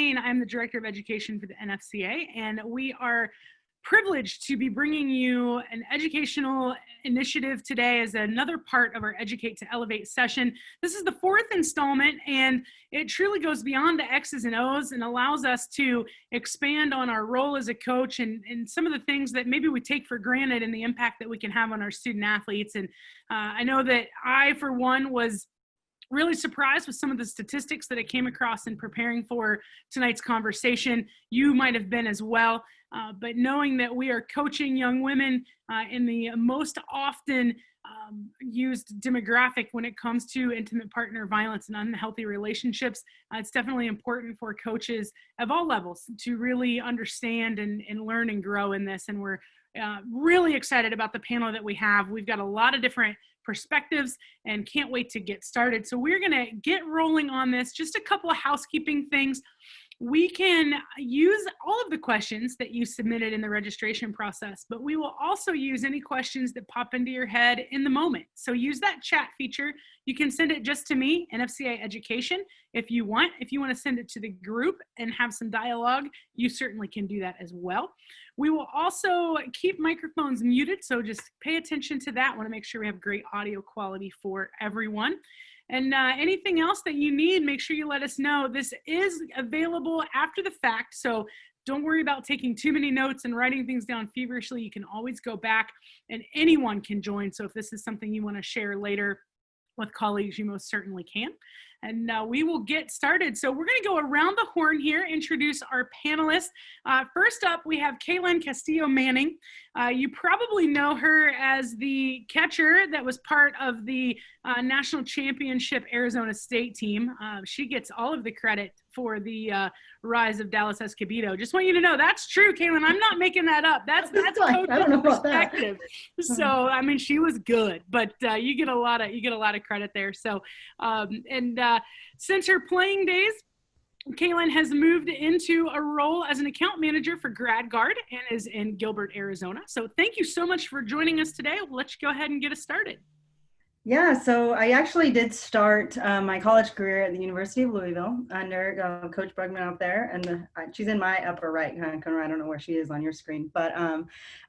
Lane. I'm the Director of Education for the NFCA, and we are privileged to be bringing you an educational initiative today as another part of our Educate to Elevate session. This is the fourth installment, and it truly goes beyond the X's and O's and allows us to expand on our role as a coach and some of the things that maybe we take for granted and the impact that we can have on our student athletes. And I know that I, for one, was really surprised with some of the statistics that I came across in preparing for tonight's conversation. You might have been as well, but knowing that we are coaching young women in the most often used demographic when it comes to intimate partner violence and unhealthy relationships, it's definitely important for coaches of all levels to really understand and learn and grow in this. And we're really excited about the panel that we have. We've got a lot of different perspectives and can't wait to get started. So we're going to get rolling on this. Just a couple of housekeeping things. We can use all of the questions that you submitted in the registration process, but we will also use any questions that pop into your head in the moment. So use that chat feature. You can send it just to me, NFCA Education, if you want. If you want to send it to the group and have some dialogue, you certainly can do that as well. We will also keep microphones muted, so just pay attention to that. I want to make sure we have great audio quality for everyone. And anything else that you need, make sure you let us know. This is available after the fact, so don't worry about taking too many notes and writing things down feverishly. You can always go back, and anyone can join. So if this is something you want to share later with colleagues, you most certainly can. And we will get started. So we're going to go around the horn here, introduce our panelists. First up, we have Caitlyn Castillo Manning. You probably know her as the catcher that was part of the National Championship Arizona State team. She gets all of the credit for the rise of Dallas Escobedo. Just want you to know that's true, Caitlyn. I'm not making that up. That's coach's perspective. So I mean, she was good, but you get a lot of credit there. So since her playing days, Caitlyn has moved into a role as an account manager for Grad Guard and is in Gilbert, Arizona. So thank you so much for joining us today. We'll let you go ahead and get us started. Yeah, so I actually did start my college career at the University of Louisville under Coach Brugman out there, and she's in my upper right corner. I don't know where she is on your screen, but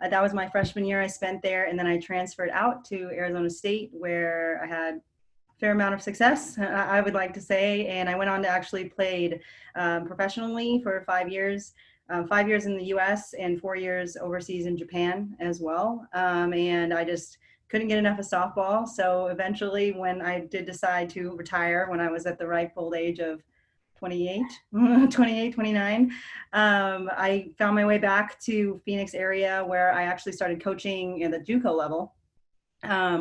that was my freshman year I spent there, and then I transferred out to Arizona State where I had a fair amount of success, I would like to say, and I went on to actually played professionally for 5 years. 5 years in the U.S. and 4 years overseas in Japan as well, and I just couldn't get enough of softball. So eventually when I did decide to retire when I was at the ripe old age of 29, I found my way back to Phoenix area where I actually started coaching at the JUCO level,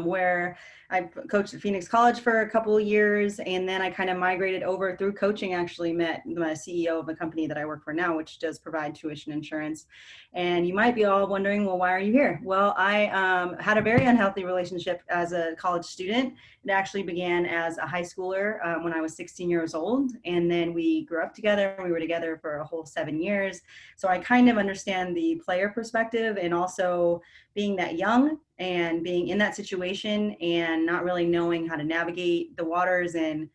where I coached at Phoenix College for a couple of years, and then I kind of migrated over through coaching, actually met the CEO of the company that I work for now, which does provide tuition insurance. And you might be all wondering, well, why are you here? Well, I had a very unhealthy relationship as a college student. It actually began as a high schooler when I was 16 years old, and then we grew up together. We were together for a whole 7 years. So I kind of understand the player perspective, and also being that young and being in that situation and not really knowing how to navigate the waters. And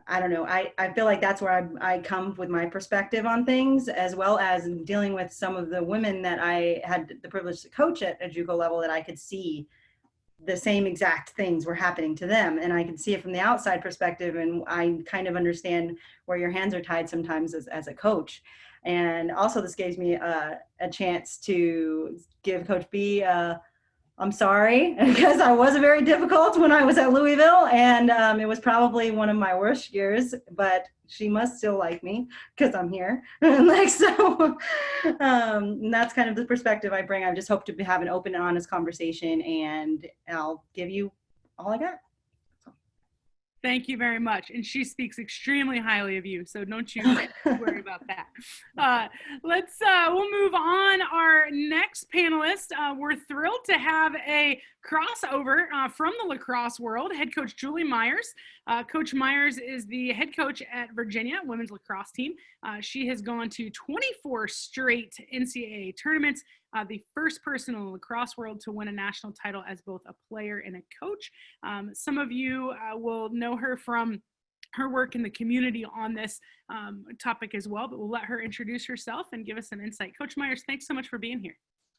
I don't know, I feel like that's where I come with my perspective on things, as well as dealing with some of the women that I had the privilege to coach at a JUCO level, that I could see the same exact things were happening to them. And I can see it from the outside perspective, and I kind of understand where your hands are tied sometimes as a coach. And also this gives me a chance to give Coach B I'm sorry, because I was very difficult when I was at Louisville, and it was probably one of my worst years, but she must still like me because I'm here. And that's kind of the perspective I bring. I just hope to have an open and honest conversation, and I'll give you all I got. Thank you very much. And she speaks extremely highly of you, so don't you worry about that. We'll move on. Our next panelist, we're thrilled to have a crossover from the lacrosse world, head coach Julie Myers. Coach Myers is the head coach at Virginia women's lacrosse team. She has gone to 24 straight NCAA tournaments, the first person in the lacrosse world to win a national title as both a player and a coach. Some of you will know her from her work in the community on this topic as well, but we'll let her introduce herself and give us some insight. Coach Myers, thanks so much for being here.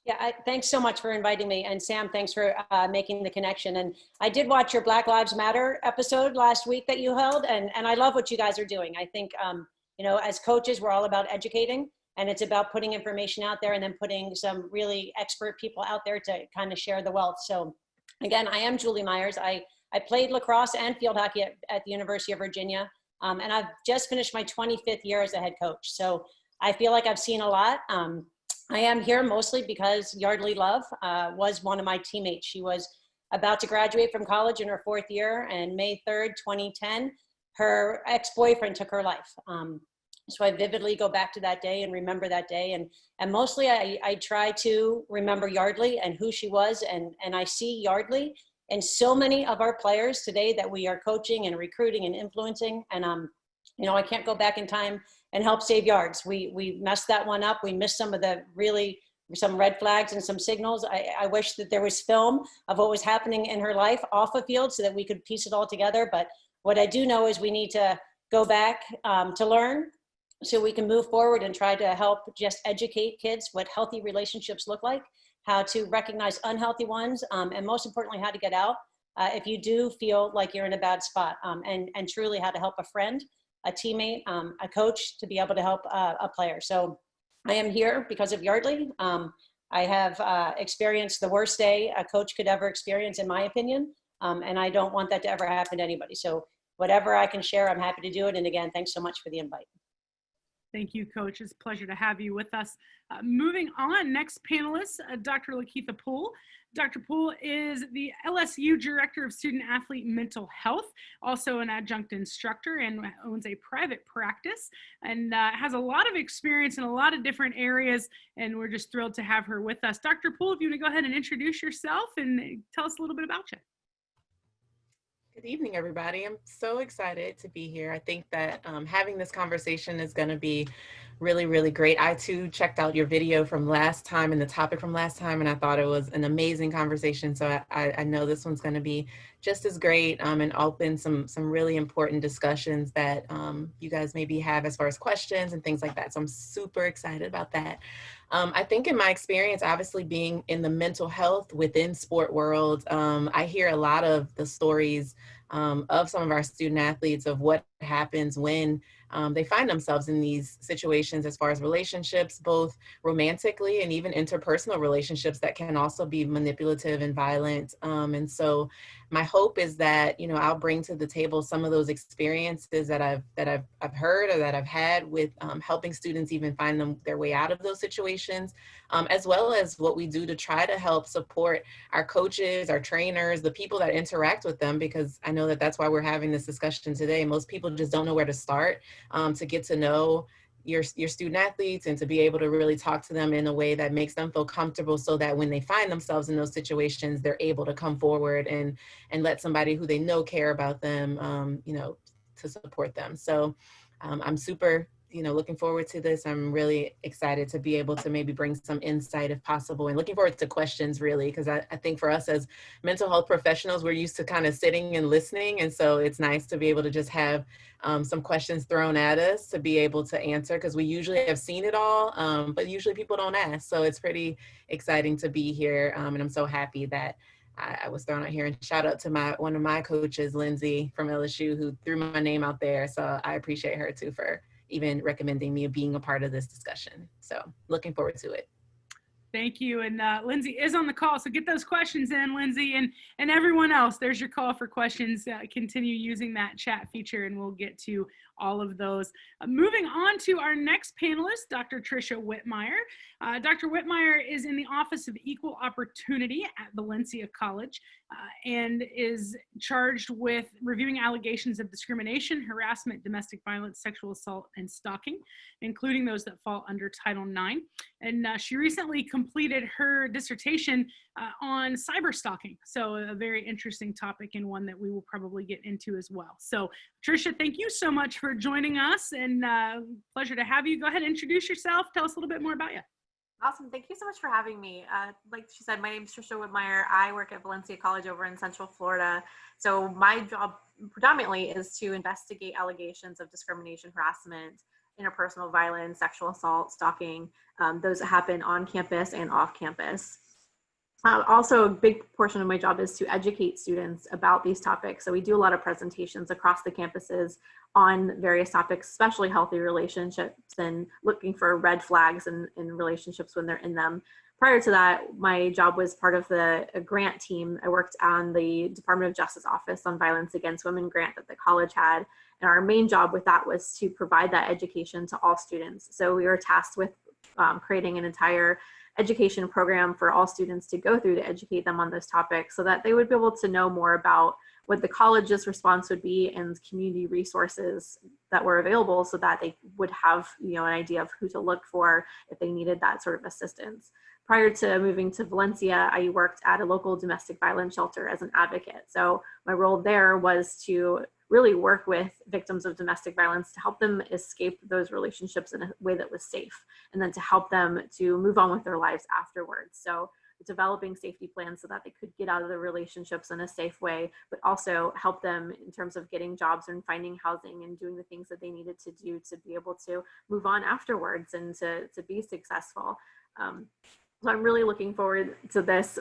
Yeah, thanks so much for inviting me. And Sam, thanks for making the connection. And I did watch your Black Lives Matter episode last week that you held, and I love what you guys are doing. I think, you know, as coaches, we're all about educating, and it's about putting information out there and then putting some really expert people out there to kind of share the wealth. So again, I am Julie Myers. I played lacrosse and field hockey at the University of Virginia, and I've just finished my 25th year as a head coach. So I feel like I've seen a lot. I am here mostly because Yardley Love was one of my teammates. She was about to graduate from college in her 4th year, and May 3rd, 2010, her ex-boyfriend took her life. So I vividly go back to that day and remember that day. And mostly I try to remember Yardley and who she was. And I see Yardley in so many of our players today that we are coaching and recruiting and influencing. And, you know, I can't go back in time and help save yards. We messed that one up. We missed some of the some red flags and some signals. I wish that there was film of what was happening in her life off the field so that we could piece it all together. But what I do know is we need to go back to learn so we can move forward and try to help just educate kids what healthy relationships look like, how to recognize unhealthy ones, and most importantly, how to get out if you do feel like you're in a bad spot, and truly how to help a friend, a teammate, a coach to be able to help a player. So I am here because of Yardley. I have experienced the worst day a coach could ever experience, in my opinion, and I don't want that to ever happen to anybody. So whatever I can share, I'm happy to do it. And again, thanks so much for the invite. Thank you, Coach. It's a pleasure to have you with us. Moving on, next panelist, Dr. Lakeitha Poole. Dr. Poole is the LSU Director of Student Athlete Mental Health, also an adjunct instructor, and owns a private practice, and has a lot of experience in a lot of different areas, and we're just thrilled to have her with us. Dr. Poole, if you want to go ahead and introduce yourself and tell us a little bit about you. Good evening, everybody. I'm so excited to be here. I think that having this conversation is going to be really, really great. I too checked out your video from last time and the topic from last time, and I thought it was an amazing conversation. So I know this one's going to be just as great and open some really important discussions that you guys maybe have as far as questions and things like that. So I'm super excited about that. I think in my experience, obviously being in the mental health within sport world, I hear a lot of the stories of some of our student athletes of what happens when they find themselves in these situations as far as relationships, both romantically and even interpersonal relationships that can also be manipulative and violent. And so my hope is that, you know, I'll bring to the table some of those experiences that I've heard or that I've had with helping students even find their way out of those situations, as well as what we do to try to help support our coaches, our trainers, the people that interact with them, because I know that that's why we're having this discussion today. Most people just don't know where to start to get to know your student athletes and to be able to really talk to them in a way that makes them feel comfortable, so that when they find themselves in those situations, they're able to come forward and let somebody who they know care about them, you know, to support them. So I'm super, you know, looking forward to this. I'm really excited to be able to maybe bring some insight if possible, and looking forward to questions, really, because I think for us as mental health professionals, we're used to kind of sitting and listening. And so it's nice to be able to just have some questions thrown at us to be able to answer, because we usually have seen it all, but usually people don't ask. So it's pretty exciting to be here. And I'm so happy that I was thrown out here, and shout out to one of my coaches, Lindsay from LSU, who threw my name out there. So I appreciate her too for even recommending me being a part of this discussion. So looking forward to it. Thank you. And Lindsay is on the call, so get those questions in, Lindsay, and everyone else. There's your call for questions. Continue using that chat feature, and we'll get to all of those. Moving on to our next panelist, Dr. Trisha Whitmire. Dr. Whitmire is in the Office of Equal Opportunity at Valencia College and is charged with reviewing allegations of discrimination, harassment, domestic violence, sexual assault, and stalking, including those that fall under Title IX. And she recently completed her dissertation on cyber stalking. So a very interesting topic, and one that we will probably get into as well. So Trisha, thank you so much for joining us, and pleasure to have you. Go ahead and introduce yourself. Tell us a little bit more about you. Awesome. Thank you so much for having me. Like she said, my name is Trisha Whitmire. I work at Valencia College over in Central Florida. So my job predominantly is to investigate allegations of discrimination, harassment, interpersonal violence, sexual assault, stalking, those that happen on campus and off campus. Also, a big portion of my job is to educate students about these topics. So we do a lot of presentations across the campuses on various topics, especially healthy relationships and looking for red flags in relationships when they're in them. Prior to that, my job was part of a grant team. I worked on the Department of Justice Office on Violence Against Women grant that the college had. And our main job with that was to provide that education to all students. So we were tasked with creating an entire education program for all students to go through to educate them on those topics so that they would be able to know more about what the college's response would be and community resources that were available so that they would have, an idea of who to look for if they needed that sort of assistance. Prior to moving to Valencia, I worked at a local domestic violence shelter as an advocate. So my role there was to really work with victims of domestic violence to help them escape those relationships in a way that was safe, and then to help them to move on with their lives afterwards. So developing safety plans so that they could get out of the relationships in a safe way, but also help them in terms of getting jobs and finding housing and doing the things that they needed to do to be able to move on afterwards and to be successful. So I'm really looking forward to this.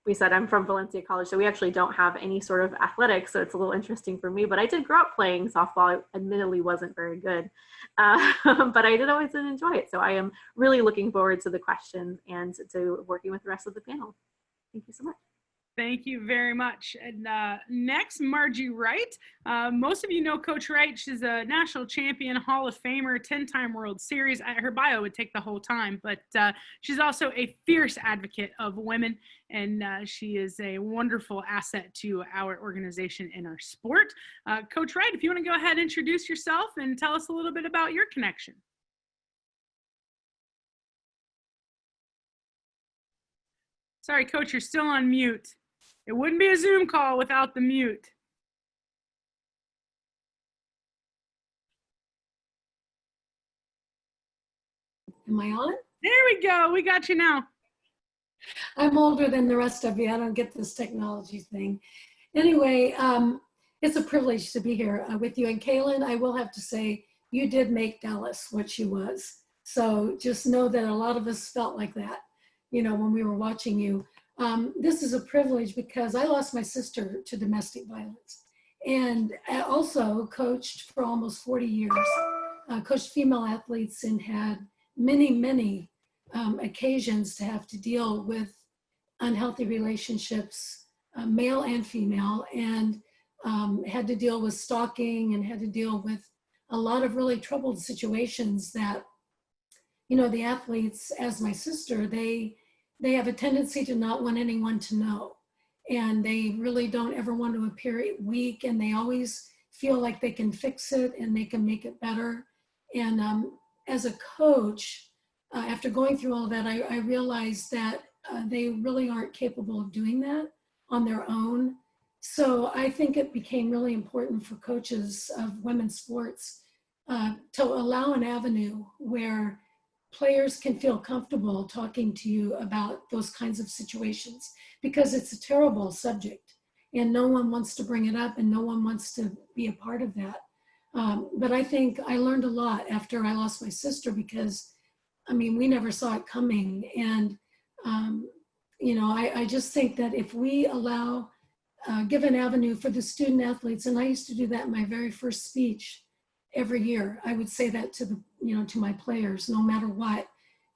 We said I'm from Valencia College, so we actually don't have any sort of athletics, so it's a little interesting for me, but I did grow up playing softball. I admittedly wasn't very good, but I did always enjoy it. So I am really looking forward to the questions and to working with the rest of the panel. Thank you so much. Thank you very much. And next, Margie Wright. Most of you know Coach Wright. She's a national champion, Hall of Famer, 10-time World Series. Her bio would take the whole time, but she's also a fierce advocate of women, and she is a wonderful asset to our organization and our sport. Coach Wright, if you want to go ahead and introduce yourself and tell us a little bit about your connection. Sorry, Coach, you're still on mute. It wouldn't be a Zoom call without the mute. Am I on? There we go. We got you now. I'm older than the rest of you. I don't get this technology thing. Anyway, it's a privilege to be here with you. And Caitlyn, I will have to say, you did make Dallas what she was. So just know that a lot of us felt like that, when we were watching you. This is a privilege because I lost my sister to domestic violence, and I also coached for almost 40 years, coached female athletes and had many occasions to have to deal with unhealthy relationships, male and female, and had to deal with stalking and had to deal with a lot of really troubled situations that, the athletes, as my sister, they have a tendency to not want anyone to know. And they really don't ever want to appear weak, and they always feel like they can fix it and they can make it better. And as a coach, after going through all that, I realized that they really aren't capable of doing that on their own. So I think it became really important for coaches of women's sports to allow an avenue where players can feel comfortable talking to you about those kinds of situations, because it's a terrible subject and no one wants to bring it up and no one wants to be a part of that. But I think I learned a lot after I lost my sister, because we never saw it coming. And, I just think that if we allow, give an avenue for the student athletes, and I used to do that in my very first speech every year, I would say that to to my players, no matter what,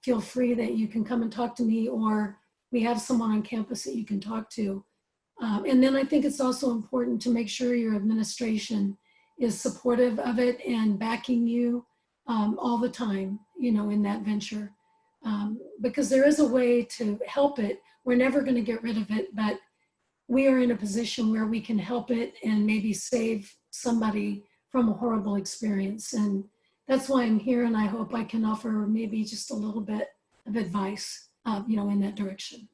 feel free that you can come and talk to me, or we have someone on campus that you can talk to. And then I think it's also important to make sure your administration is supportive of it and backing you all the time, in that venture. Because there is a way to help it. We're never going to get rid of it, but we are in a position where we can help it and maybe save somebody from a horrible experience. And that's why I'm here, and I hope I can offer maybe just a little bit of advice, in that direction.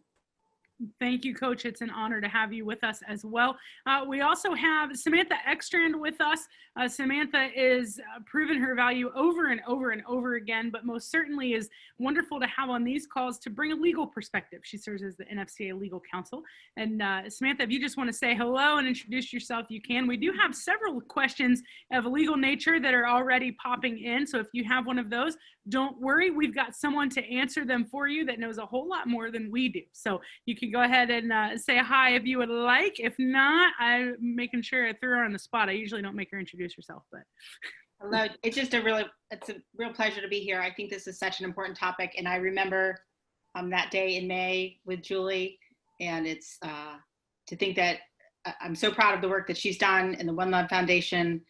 Thank you, Coach. It's an honor to have you with us as well. We also have Samantha Ekstrand with us. Samantha is proven her value over and over and over again, but most certainly is wonderful to have on these calls to bring a legal perspective. She serves as the NFCA legal counsel. And Samantha, if you just want to say hello and introduce yourself, you can. We do have several questions of a legal nature that are already popping in. So if you have one of those, don't worry. We've got someone to answer them for you that knows a whole lot more than we do. So you can go ahead and say hi if you would like. If not, I'm making sure I threw her on the spot. I usually don't make her introduce herself, but. Hello. It's a real pleasure to be here. I think this is such an important topic. And I remember that day in May with Julie, and it's to think that I'm so proud of the work that she's done in the One Love Foundation.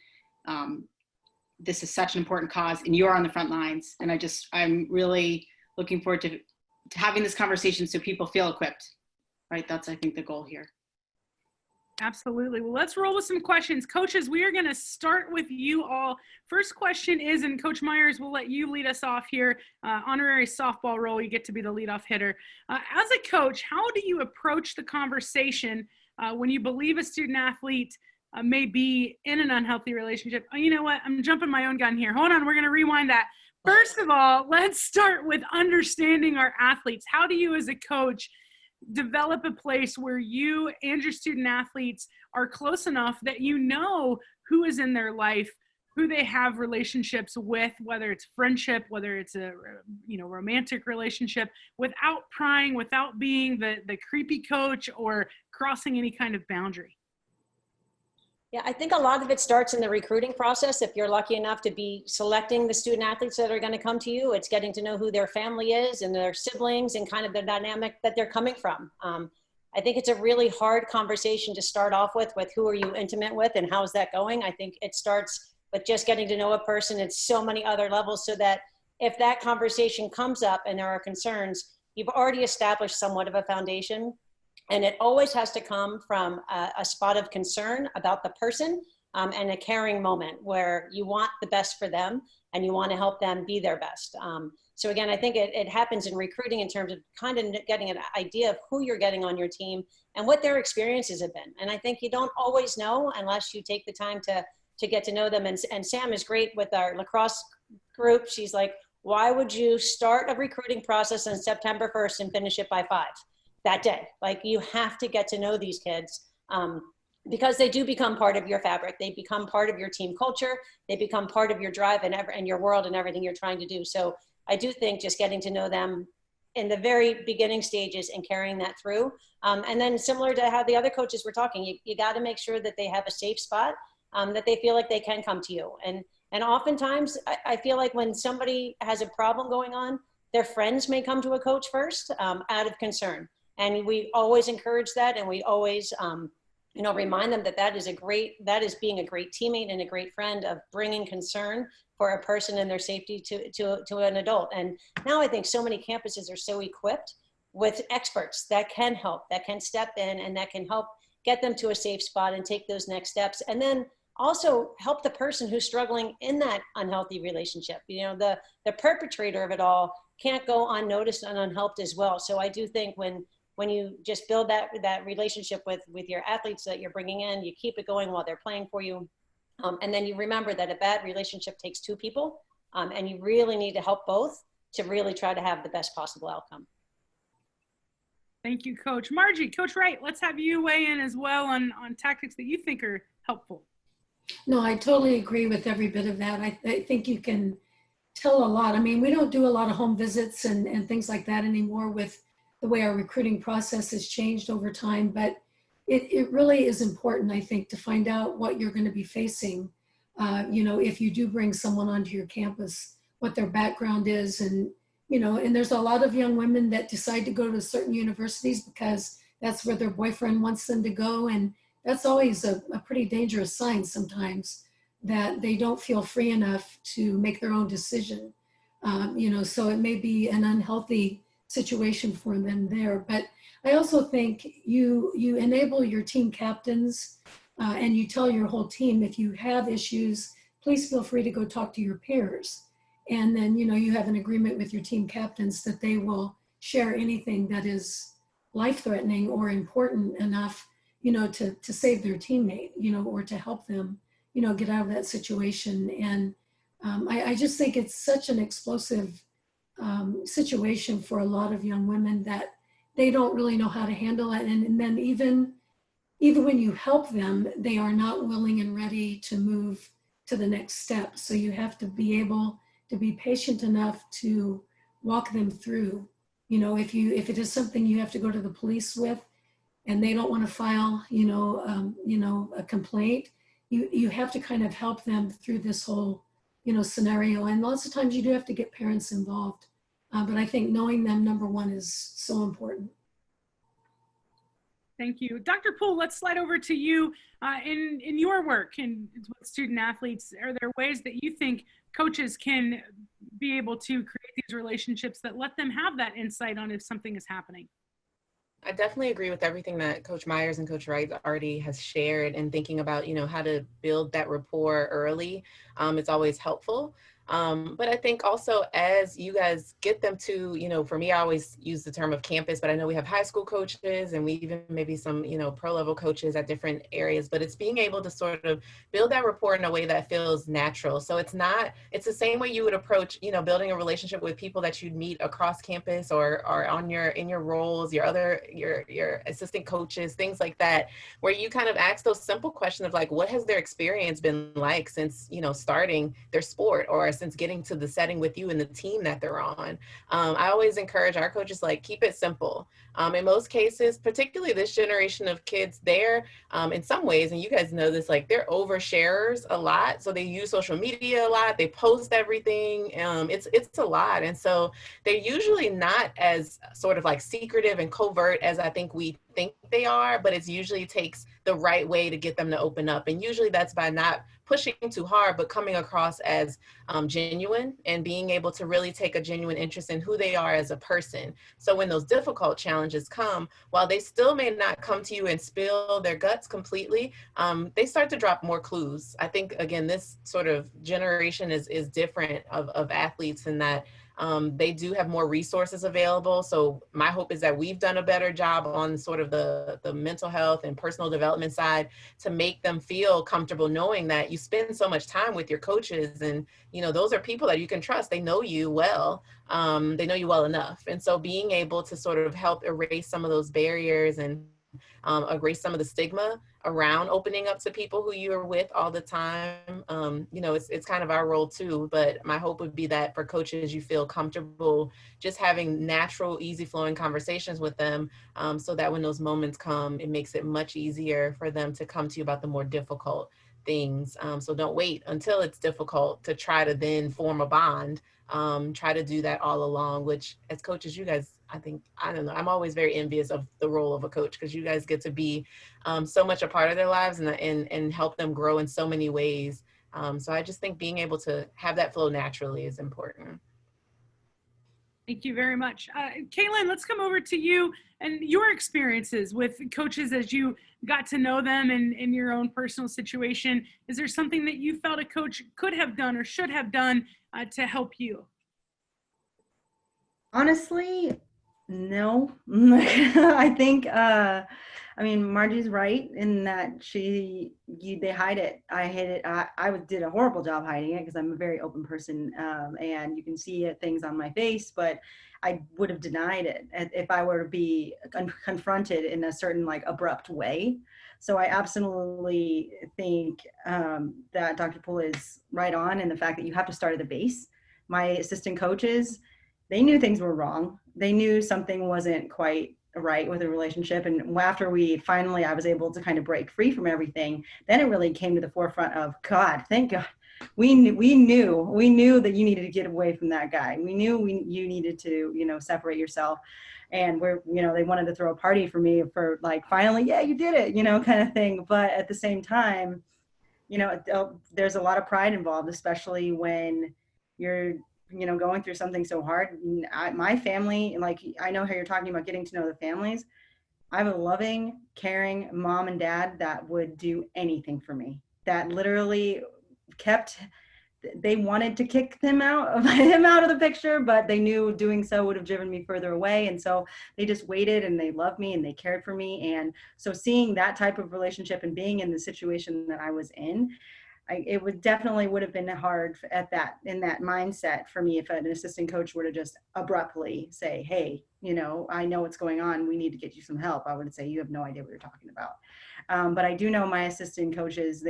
This is such an important cause, and you're on the front lines. And I'm really looking forward to having this conversation so people feel equipped, right? That's, I think, the goal here. Absolutely. Well, let's roll with some questions. Coaches, we are going to start with you all. First question is, and Coach Myers, we'll let you lead us off here. Honorary softball role, you get to be the leadoff hitter. As a coach, how do you approach the conversation when you believe a student athlete may be in an unhealthy relationship? Oh, you know what? I'm jumping my own gun here. Hold on. We're going to rewind that. First of all, let's start with understanding our athletes. How do you as a coach develop a place where you and your student athletes are close enough that you know who is in their life, who they have relationships with, whether it's friendship, whether it's a romantic relationship, without prying, without being the creepy coach or crossing any kind of boundary? Yeah, I think a lot of it starts in the recruiting process. If you're lucky enough to be selecting the student athletes that are going to come to you, it's getting to know who their family is and their siblings and kind of the dynamic that they're coming from. I think it's a really hard conversation to start off with who are you intimate with and how's that going? I think it starts with just getting to know a person at so many other levels, so that if that conversation comes up and there are concerns, you've already established somewhat of a foundation. And it always has to come from a spot of concern about the person and a caring moment where you want the best for them and you want to help them be their best. So again, I think it happens in recruiting in terms of kind of getting an idea of who you're getting on your team and what their experiences have been. And I think you don't always know unless you take the time to get to know them. And Sam is great with our lacrosse group. She's like, why would you start a recruiting process on September 1st and finish it by 5? That day? Like, you have to get to know these kids because they do become part of your fabric. They become part of your team culture. They become part of your drive and your world and everything you're trying to do. So I do think just getting to know them in the very beginning stages and carrying that through. And then similar to how the other coaches were talking, you got to make sure that they have a safe spot, that they feel like they can come to you. And oftentimes I feel like when somebody has a problem going on, their friends may come to a coach first out of concern. And we always encourage that, and we always, remind them that is being a great teammate and a great friend of bringing concern for a person and their safety to an adult. And now I think so many campuses are so equipped with experts that can help, that can step in, and that can help get them to a safe spot and take those next steps. And then also help the person who's struggling in that unhealthy relationship. The perpetrator of it all can't go unnoticed and unhelped as well. So I do think when you just build that relationship with your athletes that you're bringing in, you keep it going while they're playing for you. And then you remember that a bad relationship takes two people, and you really need to help both to really try to have the best possible outcome. Thank you, Coach. Margie, Coach Wright, let's have you weigh in as well on tactics that you think are helpful. No, I totally agree with every bit of that. I think you can tell a lot. I mean, we don't do a lot of home visits and things like that anymore with the way our recruiting process has changed over time, but it really is important, I think, to find out what you're going to be facing, if you do bring someone onto your campus, what their background is. And there's a lot of young women that decide to go to certain universities because that's where their boyfriend wants them to go. And that's always a pretty dangerous sign sometimes, that they don't feel free enough to make their own decision. So it may be an unhealthy situation for them there. But I also think you enable your team captains and you tell your whole team, if you have issues, please feel free to go talk to your peers. And then, you have an agreement with your team captains that they will share anything that is life-threatening or important enough, to save their teammate, or to help them, get out of that situation. And I just think it's such an explosive situation for a lot of young women that they don't really know how to handle it. And then even when you help them, they are not willing and ready to move to the next step. So you have to be able to be patient enough to walk them through. If it is something you have to go to the police with and they don't want to file, a complaint, you have to kind of help them through this whole, scenario. And lots of times you do have to get parents involved. But I think knowing them, number one, is so important. Thank you. Dr. Poole, let's slide over to you. In your work and with student athletes, are there ways that you think coaches can be able to create these relationships that let them have that insight on if something is happening? I definitely agree with everything that Coach Myers and Coach Wright already has shared, and thinking about, how to build that rapport early. It's always helpful. But I think also as you guys get them to, for me, I always use the term of campus, but I know we have high school coaches and we even maybe some, pro level coaches at different areas, but it's being able to sort of build that rapport in a way that feels natural. So it's the same way you would approach, building a relationship with people that you'd meet across campus or in your roles, your assistant coaches, things like that, where you kind of ask those simple questions of like, what has their experience been like since, starting their sport or since getting to the setting with you and the team that they're on. I always encourage our coaches, like, keep it simple. In most cases, particularly this generation of kids, they're in some ways, and you guys know this, like, they're oversharers a lot. So they use social media a lot. They post everything. It's a lot. And so they're usually not as sort of like secretive and covert as I think we think they are, but it usually takes the right way to get them to open up. And usually that's by not pushing too hard, but coming across as genuine and being able to really take a genuine interest in who they are as a person. So when those difficult challenges come, while they still may not come to you and spill their guts completely, they start to drop more clues. I think, again, this sort of generation is different of athletes in that they do have more resources available. So my hope is that we've done a better job on sort of the mental health and personal development side to make them feel comfortable knowing that you spend so much time with your coaches, and those are people that you can trust. They know you well. They know you well enough. And so being able to sort of help erase some of those barriers and erase some of the stigma around opening up to people who you are with all the time. It's kind of our role too, but my hope would be that for coaches, you feel comfortable just having natural, easy flowing conversations with them, so that when those moments come, it makes it much easier for them to come to you about the more difficult things. So don't wait until it's difficult to try to then form a bond. Try to do that all along, which as coaches, you guys, I don't know, I'm always very envious of the role of a coach, because you guys get to be so much a part of their lives and help them grow in so many ways. So I just think being able to have that flow naturally is important. Thank you very much. Caitlyn, let's come over to you and your experiences with coaches as you got to know them in your own personal situation. Is there something that you felt a coach could have done or should have done to help you? Honestly, no. I think, Margie's right in that they hide it. I hid it. I did a horrible job hiding it because I'm a very open person, and you can see things on my face, but I would have denied it if I were to be confronted in a certain abrupt way. So I absolutely think that Dr. Poole is right on in the fact that you have to start at the base. My assistant coaches, they knew things were wrong. They knew something wasn't quite right with the relationship. And after I was able to kind of break free from everything, then it really came to the forefront of, God, thank God. We knew that you needed to get away from that guy. We knew you needed to, separate yourself. And they wanted to throw a party for me for finally, yeah, you did it, kind of thing. But at the same time, there's a lot of pride involved, especially when you're going through something so hard. My family, I know how you're talking about getting to know the families. I have a loving, caring mom and dad that would do anything for me, that literally kept they wanted to kick him out of the picture, but they knew doing so would have driven me further away. And so they just waited, and they loved me and they cared for me. And so seeing that type of relationship and being in the situation that I was in, it would have been hard in that mindset for me if an assistant coach were to just abruptly say, hey, I know what's going on. We need to get you some help. I would say, you have no idea what you're talking about. But I do know my assistant coaches,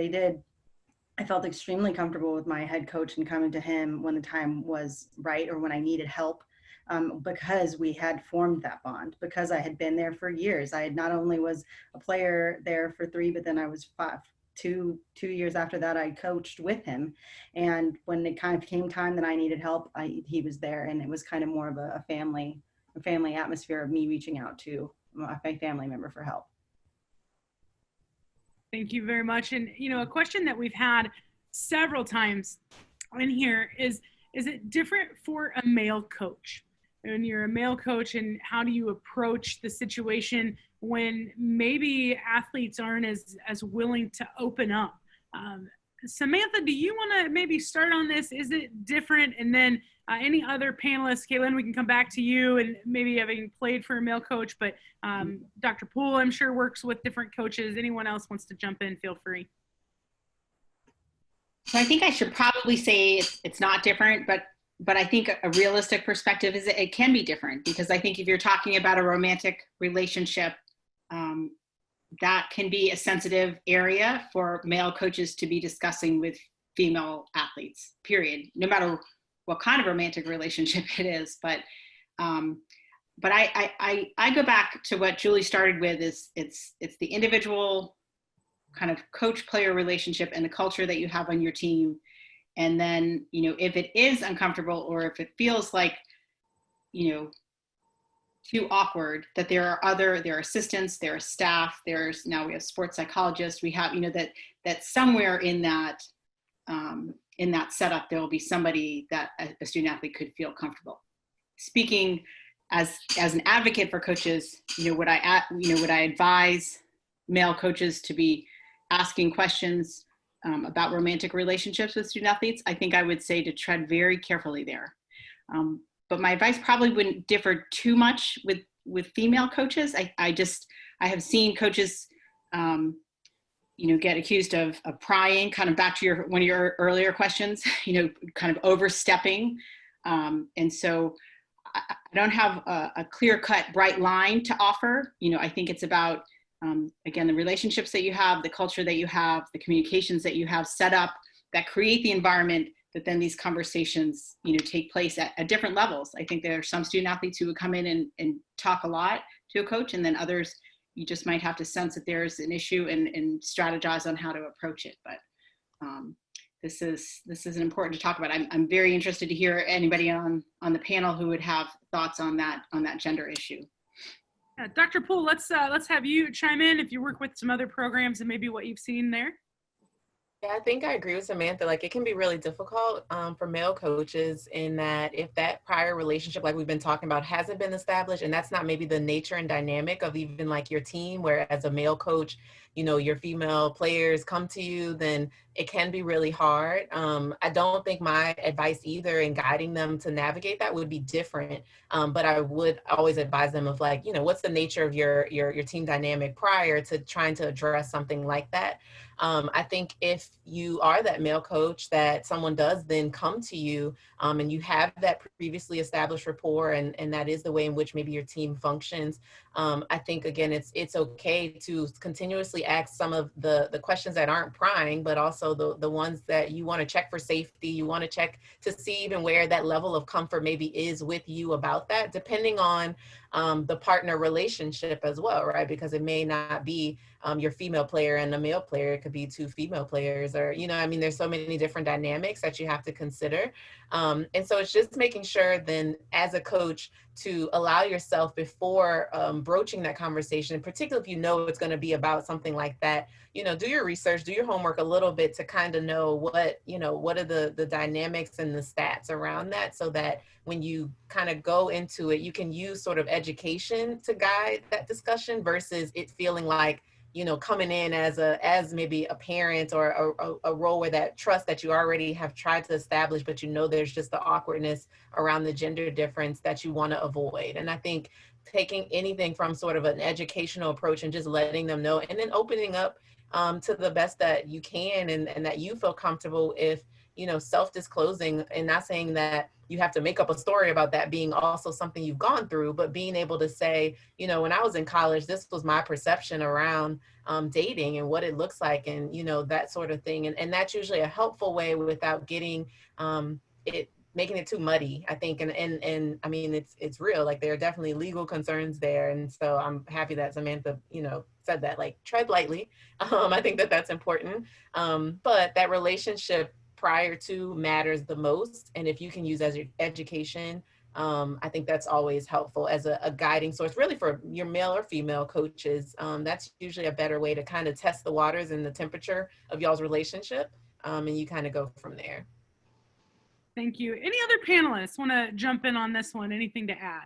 I felt extremely comfortable with my head coach and coming to him when the time was right or when I needed help, because we had formed that bond, because I had been there for years. I had not only was a player there for 3, but then I was 2 years after that, I coached with him. And when it kind of came time that I needed help, he was there. And it was kind of more of a family atmosphere of me reaching out to my family member for help. Thank you very much. And, a question that we've had several times in here is it different for a male coach? When you're a male coach, and how do you approach the situation when maybe athletes aren't as willing to open up? Samantha, do you want to maybe start on this? Is it different? And then any other panelists, Caitlyn, we can come back to you, and maybe having played for a male coach, but Dr. Poole, I'm sure, works with different coaches. Anyone else wants to jump in, feel free. So I think I should probably say it's not different, but I think a realistic perspective is it can be different, because I think if you're talking about a romantic relationship, that can be a sensitive area for male coaches to be discussing with female athletes, period, no matter what kind of romantic relationship it is. But I go back to what Julie started with, is it's the individual kind of coach-player relationship and the culture that you have on your team. And then, if it is uncomfortable, or if it feels like, too awkward, that there are assistants, there are staff, now we have sports psychologists, we have, that somewhere in that setup, there will be somebody that a student athlete could feel comfortable. Speaking as an advocate for coaches, would I advise male coaches to be asking questions about romantic relationships with student athletes? I think I would say to tread very carefully there. But my advice probably wouldn't differ too much with female coaches. I have seen coaches, get accused of prying, kind of back to one of your earlier questions, kind of overstepping. And so I don't have a clear-cut, bright line to offer. I think it's about, again, the relationships that you have, the culture that you have, the communications that you have set up that create the environment that then these conversations, take place at different levels. I think there are some student athletes who would come in and talk a lot to a coach, and then others, you just might have to sense that there's an issue and strategize on how to approach it. But this is important to talk about. I'm very interested to hear anybody on the panel who would have thoughts on that gender issue. Yeah, Dr. Poole, let's have you chime in if you work with some other programs and maybe what you've seen there. Yeah, I think I agree with Samantha. Like, it can be really difficult for male coaches, in that if that prior relationship, like we've been talking about, hasn't been established, and that's not maybe the nature and dynamic of even like your team, where as a male coach, your female players come to you, then it can be really hard. I don't think my advice either in guiding them to navigate that would be different. But I would always advise them of like, what's the nature of your team dynamic prior to trying to address something like that. I think if you are that male coach, that someone does then come to you and you have that previously established rapport, and that is the way in which maybe your team functions. I think, again, it's okay to continuously ask some of the questions that aren't prying, but also the ones that you want to check for safety. You want to check to see even where that level of comfort maybe is with you about that, depending on the partner relationship as well, right? Because it may not be your female player and a male player. It could be 2 female players, or, there's so many different dynamics that you have to consider. And so it's just making sure then as a coach to allow yourself before broaching that conversation, particularly if it's going to be about something like that, do your research, do your homework a little bit to kind of know what are the dynamics and the stats around that, so that when you kind of go into it, you can use sort of education to guide that discussion versus it feeling like coming in as maybe a parent or a role where that trust that you already have tried to establish, but there's just the awkwardness around the gender difference that you want to avoid. And I think taking anything from sort of an educational approach and just letting them know, and then opening up to the best that you can, and that you feel comfortable if, self-disclosing, and not saying that you have to make up a story about that being also something you've gone through, but being able to say, when I was in college, this was my perception around dating and what it looks like, and, that sort of thing. And that's usually a helpful way without getting making it too muddy, I think. And I mean, it's real, like there are definitely legal concerns there. And so I'm happy that Samantha, said that, like, tread lightly. I think that that's important. But that relationship prior to matters the most. And if you can use as your education, I think that's always helpful as a guiding source, really, for your male or female coaches. That's usually a better way to kind of test the waters and the temperature of y'all's relationship. And you kind of go from there. Thank you. Any other panelists want to jump in on this one? Anything to add?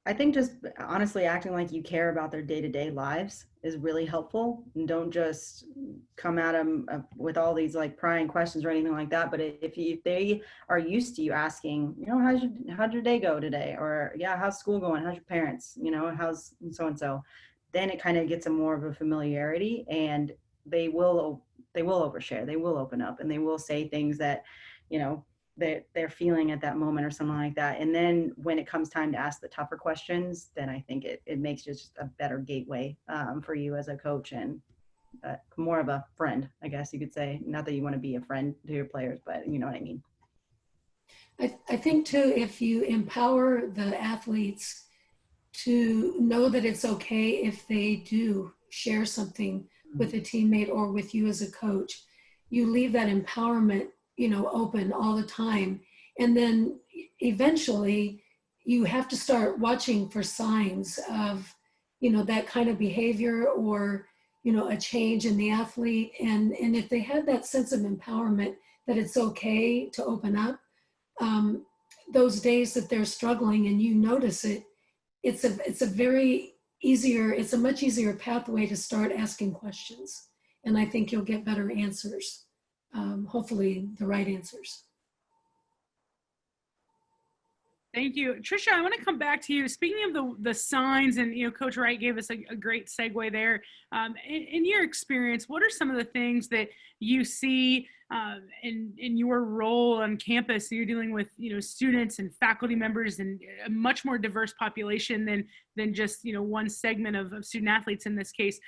I think just honestly acting like you care about their day-to-day lives is really helpful. And don't just come at them with all these like prying questions or anything like that. But if they are used to you asking, how'd your day go today? Or yeah, how's school going? How's your parents? How's so-and-so? Then it kind of gets a more of a familiarity, and they will overshare. They will open up, and they will say things that, they're feeling at that moment or something like that. And then when it comes time to ask the tougher questions, then I think it makes just a better gateway for you as a coach, and more of a friend, I guess you could say. Not that you want to be a friend to your players, but you know what I mean. I think too, if you empower the athletes to know that it's okay if they do share something with a teammate or with you as a coach, you leave that empowerment open all the time. And then eventually you have to start watching for signs of, that kind of behavior, or, a change in the athlete. And if they have that sense of empowerment that it's okay to open up, those days that they're struggling and you notice it, it's a much easier pathway to start asking questions. And I think you'll get better answers. Hopefully the right answers. Thank you. Trisha, I want to come back to you. Speaking of the signs, and Coach Wright gave us a great segue there. In your experience, what are some of the things that you see in your role on campus? You're dealing with students and faculty members and a much more diverse population than just one segment of student athletes in this case.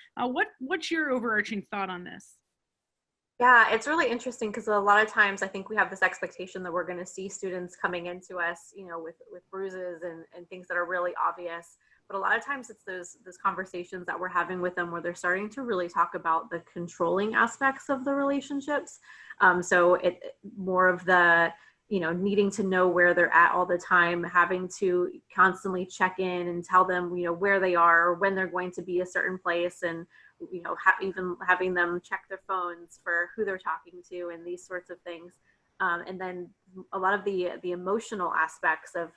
What's your overarching thought on this? Yeah, it's really interesting because a lot of times I think we have this expectation that we're going to see students coming into us, with bruises and things that are really obvious. But a lot of times it's those conversations that we're having with them where they're starting to really talk about the controlling aspects of the relationships. So it more of the, needing to know where they're at all the time, having to constantly check in and tell them, where they are or when they're going to be a certain place, and even having them check their phones for who they're talking to and these sorts of things. And then a lot of the emotional aspects of,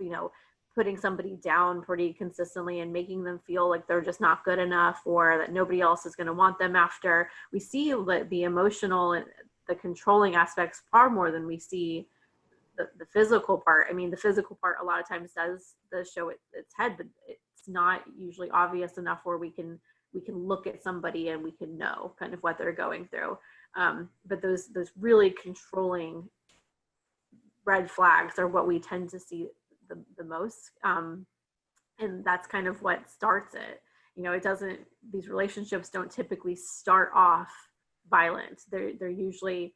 putting somebody down pretty consistently and making them feel like they're just not good enough, or that nobody else is going to want them after. We see the emotional and the controlling aspects far more than we see the physical part. I mean, the physical part a lot of times does show its head, but it's not usually obvious enough where we can look at somebody and we can know kind of what they're going through. But those really controlling red flags are what we tend to see the most. And that's kind of what starts it. These relationships don't typically start off violent. They're usually,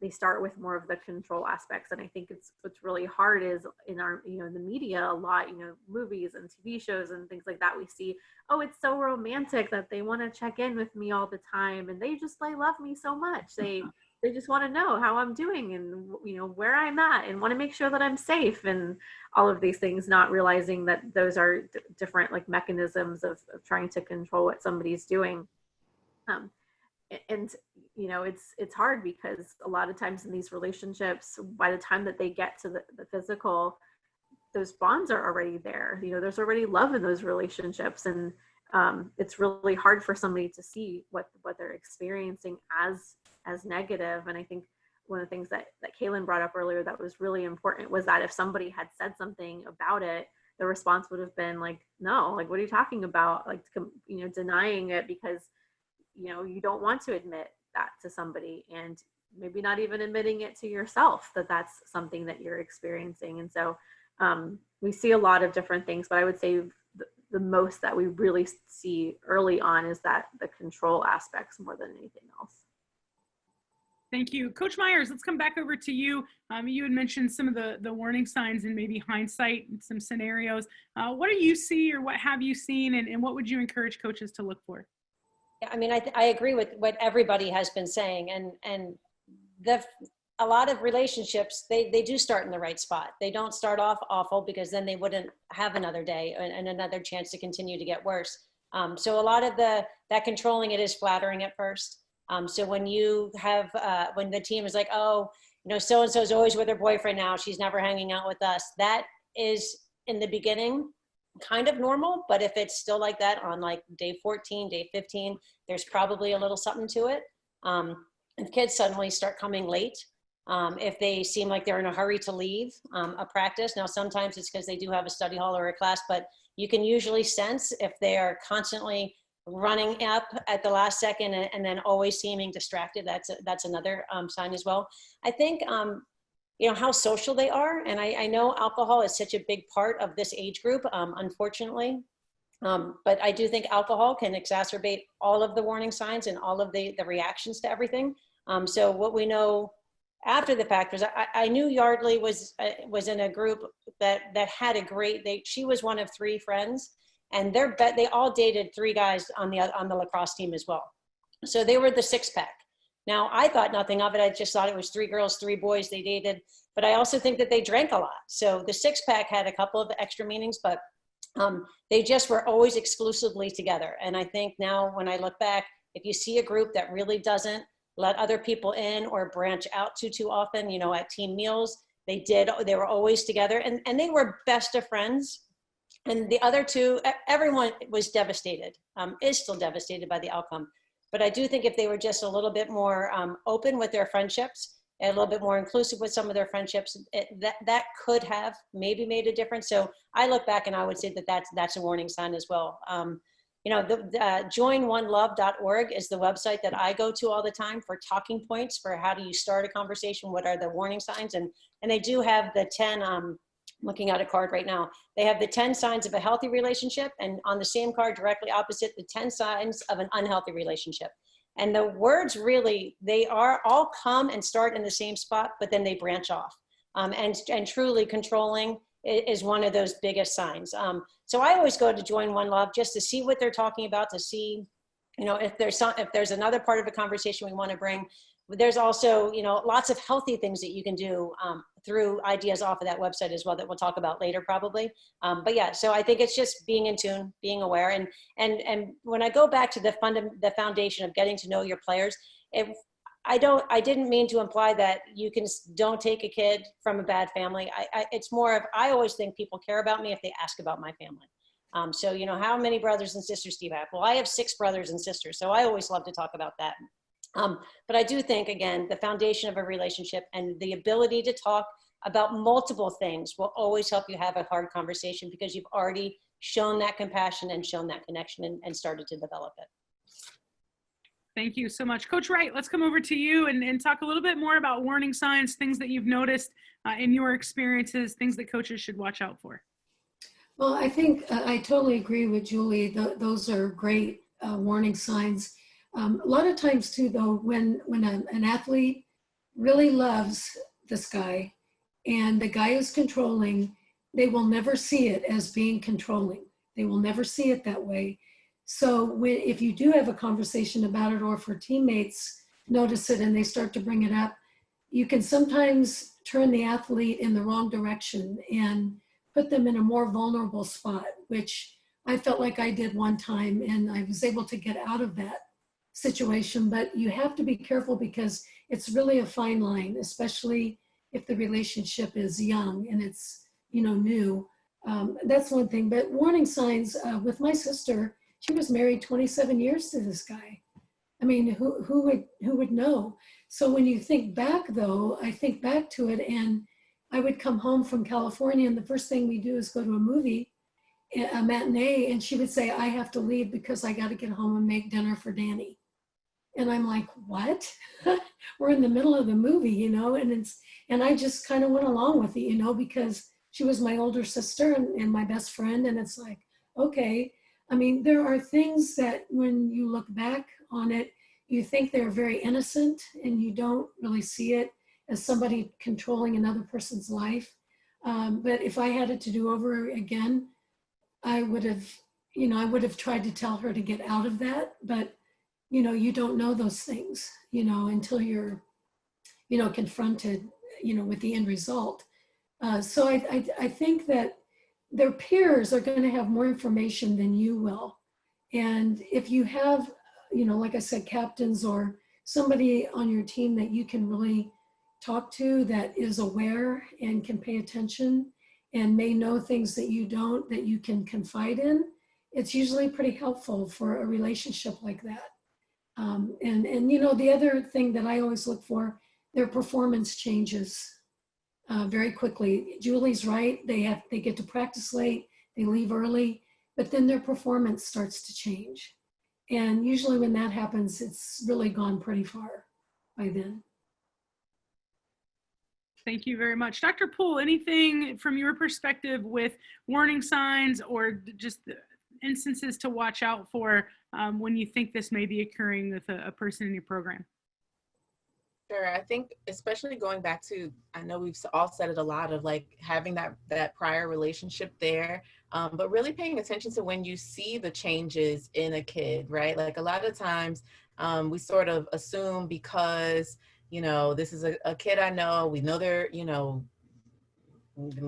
they start with more of the control aspects. And I think what's really hard is in our, in the media a lot, movies and TV shows and things like that, we see, oh, it's so romantic that they want to check in with me all the time. And they love me so much. They just want to know how I'm doing and, where I'm at, and want to make sure that I'm safe, and all of these things, not realizing that those are different like mechanisms of trying to control what somebody's doing. And it's hard because a lot of times in these relationships, by the time that they get to the physical, those bonds are already there. There's already love in those relationships, and it's really hard for somebody to see what they're experiencing as negative. And I think one of the things that Caitlyn brought up earlier that was really important was that if somebody had said something about it, the response would have been like, no, like, what are you talking about? Like, you know, denying it because, you know, you don't want to admit that to somebody, and maybe not even admitting it to yourself that that's something that you're experiencing. And so we see a lot of different things, but I would say the most that we really see early on is that the control aspects more than anything else. Thank you. Coach Myers, let's come back over to you. You had mentioned some of the warning signs and maybe hindsight in some scenarios. What do you see, or what have you seen, and what would you encourage coaches to look for? Yeah, I mean, I agree with what everybody has been saying, and a lot of relationships, they do start in the right spot. They don't start off awful, because then they wouldn't have another day and another chance to continue to get worse. So a lot of that controlling it is flattering at first. So when you have, when the team is like, oh, you know, so-and-so is always with her boyfriend now, she's never hanging out with us. That is, in the beginning, kind of normal, but if it's still like that on like day 14, day 15, there's probably a little something to it. If kids suddenly start coming late, if they seem like they're in a hurry to leave a practice. Now, sometimes it's because they do have a study hall or a class, but you can usually sense if they are constantly running up at the last second and then always seeming distracted. That's another sign as well. I think, you know, how social they are. And I know alcohol is such a big part of this age group, unfortunately. But I do think alcohol can exacerbate all of the warning signs and all of the reactions to everything. So what we know after the fact was, I knew Yardley was in a group that had a great, she was one of 3 friends, and they all dated 3 guys on the lacrosse team as well. So they were the 6-pack. Now, I thought nothing of it. I just thought it was 3 girls, 3 boys they dated, but I also think that they drank a lot. So the 6-pack had a couple of extra meanings, but they just were always exclusively together. And I think now when I look back, if you see a group that really doesn't let other people in or branch out too often, you know, at team meals, they were always together, and they were best of friends. And the other 2, everyone was devastated, is still devastated by the outcome. But I do think if they were just a little bit more open with their friendships, and a little bit more inclusive with some of their friendships, that could have maybe made a difference. So I look back and I would say that's a warning sign as well. You know, joinonelove.org is the website that I go to all the time for talking points for how do you start a conversation, what are the warning signs, and they do have the 10, looking at a card right now, they have the 10 signs of a healthy relationship, and on the same card directly opposite, the 10 signs of an unhealthy relationship. And the words really, they are all come and start in the same spot, but then they branch off. And truly controlling is one of those biggest signs. So I always go to Join One Love just to see what they're talking about, to see, you know, if there's another part of a conversation we want to bring. There's also, you know, lots of healthy things that you can do through ideas off of that website as well that we'll talk about later probably. But yeah, so I think it's just being in tune, being aware. And when I go back to the foundation of getting to know your players, I didn't mean to imply that you don't take a kid from a bad family. It's more of, I always think people care about me if they ask about my family. So, you know, how many brothers and sisters do you have? Well, I have 6 brothers and sisters. So I always love to talk about that. But I do think, again, the foundation of a relationship and the ability to talk about multiple things will always help you have a hard conversation, because you've already shown that compassion and shown that connection and started to develop it. Thank you so much. Coach Wright, let's come over to you and talk a little bit more about warning signs, things that you've noticed in your experiences, things that coaches should watch out for. Well, I think I totally agree with Julie. Those are great warning signs. A lot of times too, though, when an athlete really loves this guy and the guy is controlling, they will never see it as being controlling. They will never see it that way. So if you do have a conversation about it, or if your teammates notice it and they start to bring it up, you can sometimes turn the athlete in the wrong direction and put them in a more vulnerable spot, which I felt like I did one time, and I was able to get out of that situation. But you have to be careful, because it's really a fine line, especially if the relationship is young and it's, you know, new. That's one thing. But warning signs with my sister, She was married 27 years to this guy. I mean, who would know? So when you think back though, I think back to it, and I would come home from California and the first thing we do is go to a movie, a matinee, and she would say, I have to leave because I got to get home and make dinner for Danny. And I'm like, what? We're in the middle of the movie, you know, and I just kind of went along with it, you know, because she was my older sister and my best friend. And it's like, okay. I mean, there are things that when you look back on it, you think they're very innocent and you don't really see it as somebody controlling another person's life. But if I had it to do over again, I would have tried to tell her to get out of that. But, you know, you don't know those things, you know, until you're, you know, confronted, you know, with the end result. So I think that their peers are going to have more information than you will. And if you have, you know, like I said, captains or somebody on your team that you can really talk to that is aware and can pay attention and may know things that you don't, that you can confide in, it's usually pretty helpful for a relationship like that. And you know, the other thing that I always look for, their performance changes very quickly. Julie's right, they get to practice late, they leave early, but then their performance starts to change. And usually when that happens, it's really gone pretty far by then. Thank you very much. Dr. Poole, anything from your perspective with warning signs or just instances to watch out for when you think this may be occurring with a person in your program? Sure. I think especially going back to, I know we've all said it a lot of like having that prior relationship there, but really paying attention to when you see the changes in a kid, right? Like a lot of times we sort of assume because, you know, this is a kid I know, we know they're, you know,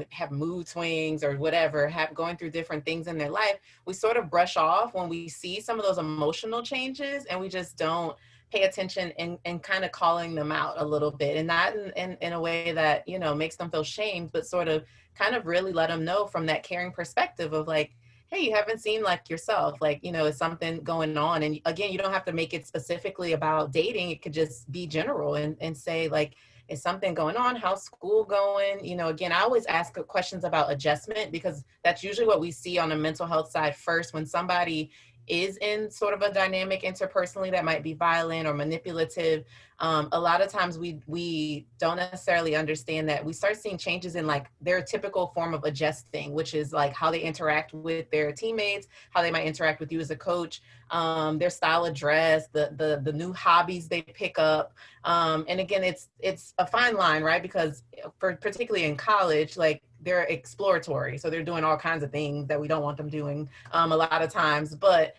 have mood swings or whatever, going through different things in their life, we sort of brush off when we see some of those emotional changes and we just don't pay attention and kind of calling them out a little bit, and not in a way that, you know, makes them feel shamed, but sort of kind of really let them know from that caring perspective of like, hey, you haven't seemed like yourself, like, you know, is something going on? And again, you don't have to make it specifically about dating. It could just be general and say like, is something going on? How's school going? You know, again, I always ask questions about adjustment because that's usually what we see on the mental health side first. When somebody is in sort of a dynamic interpersonally that might be violent or manipulative, a lot of times we don't necessarily understand that. We start seeing changes in like their typical form of adjusting, which is like how they interact with their teammates, how they might interact with you as a coach, their style of dress, the new hobbies they pick up. And again, it's a fine line, right? Because particularly in college, like they're exploratory. So they're doing all kinds of things that we don't want them doing a lot of times. But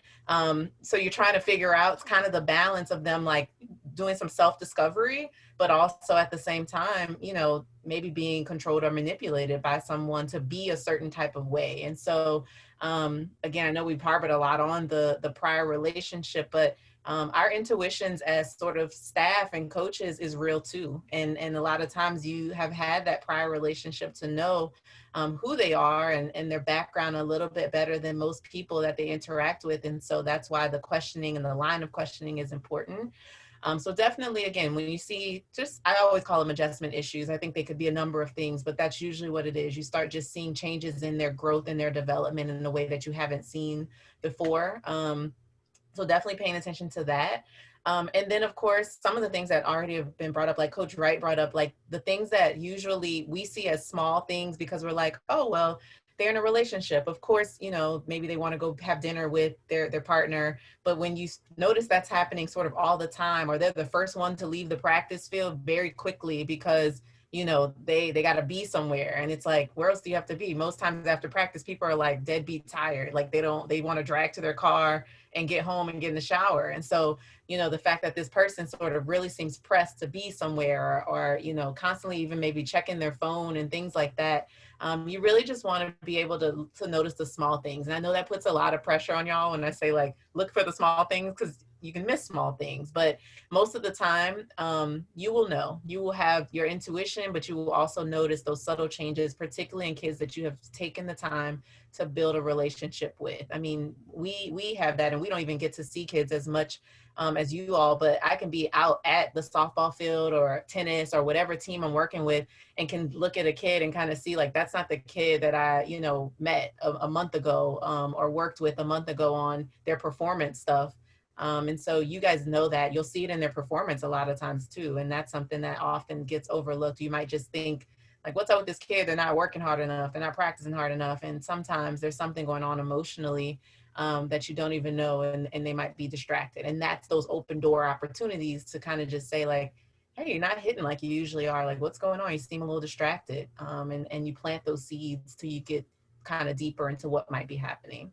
so you're trying to figure out kind of the balance of them like doing some self-discovery, but also at the same time, you know, maybe being controlled or manipulated by someone to be a certain type of way. And so, again, I know we've harbored a lot on the prior relationship, but our intuitions as sort of staff and coaches is real too. And a lot of times you have had that prior relationship to know who they are and their background a little bit better than most people that they interact with. And so that's why the questioning and the line of questioning is important. So definitely, again, when you see I always call them adjustment issues. I think they could be a number of things, but that's usually what it is. You start just seeing changes in their growth and their development in a way that you haven't seen before. So definitely paying attention to that. And then, of course, some of the things that already have been brought up, like Coach Wright brought up, like the things that usually we see as small things because we're like, oh, well, they're in a relationship. Of course, you know, maybe they want to go have dinner with their partner. But when you notice that's happening sort of all the time, or they're the first one to leave the practice field very quickly because, you know, they got to be somewhere. And it's like, where else do you have to be? Most times after practice, people are like deadbeat tired. Like they want to drag to their car and get home and get in the shower. And so, you know, the fact that this person sort of really seems pressed to be somewhere or, you know, constantly even maybe checking their phone and things like that, you really just want to be able to notice the small things. And I know that puts a lot of pressure on y'all when I say like, look for the small things, because miss small things, but most of the time, you will know. You will have your intuition, but you will also notice those subtle changes, particularly in kids that you have taken the time to build a relationship with. I mean, we have that, and we don't even get to see kids as much as you all, but I can be out at the softball field or tennis or whatever team I'm working with, and can look at a kid and kind of see, like, that's not the kid that I, met a month ago, or worked with a month ago on their performance stuff. And so you guys know that. You'll see it in their performance a lot of times too. And that's something that often gets overlooked. You might just think, like, what's up with this kid? They're not working hard enough. They're not practicing hard enough. And sometimes there's something going on emotionally that you don't even know, and they might be distracted. And that's those open door opportunities to kind of just say, like, hey, you're not hitting like you usually are. Like, what's going on? You seem a little distracted. And you plant those seeds till you get kind of deeper into what might be happening.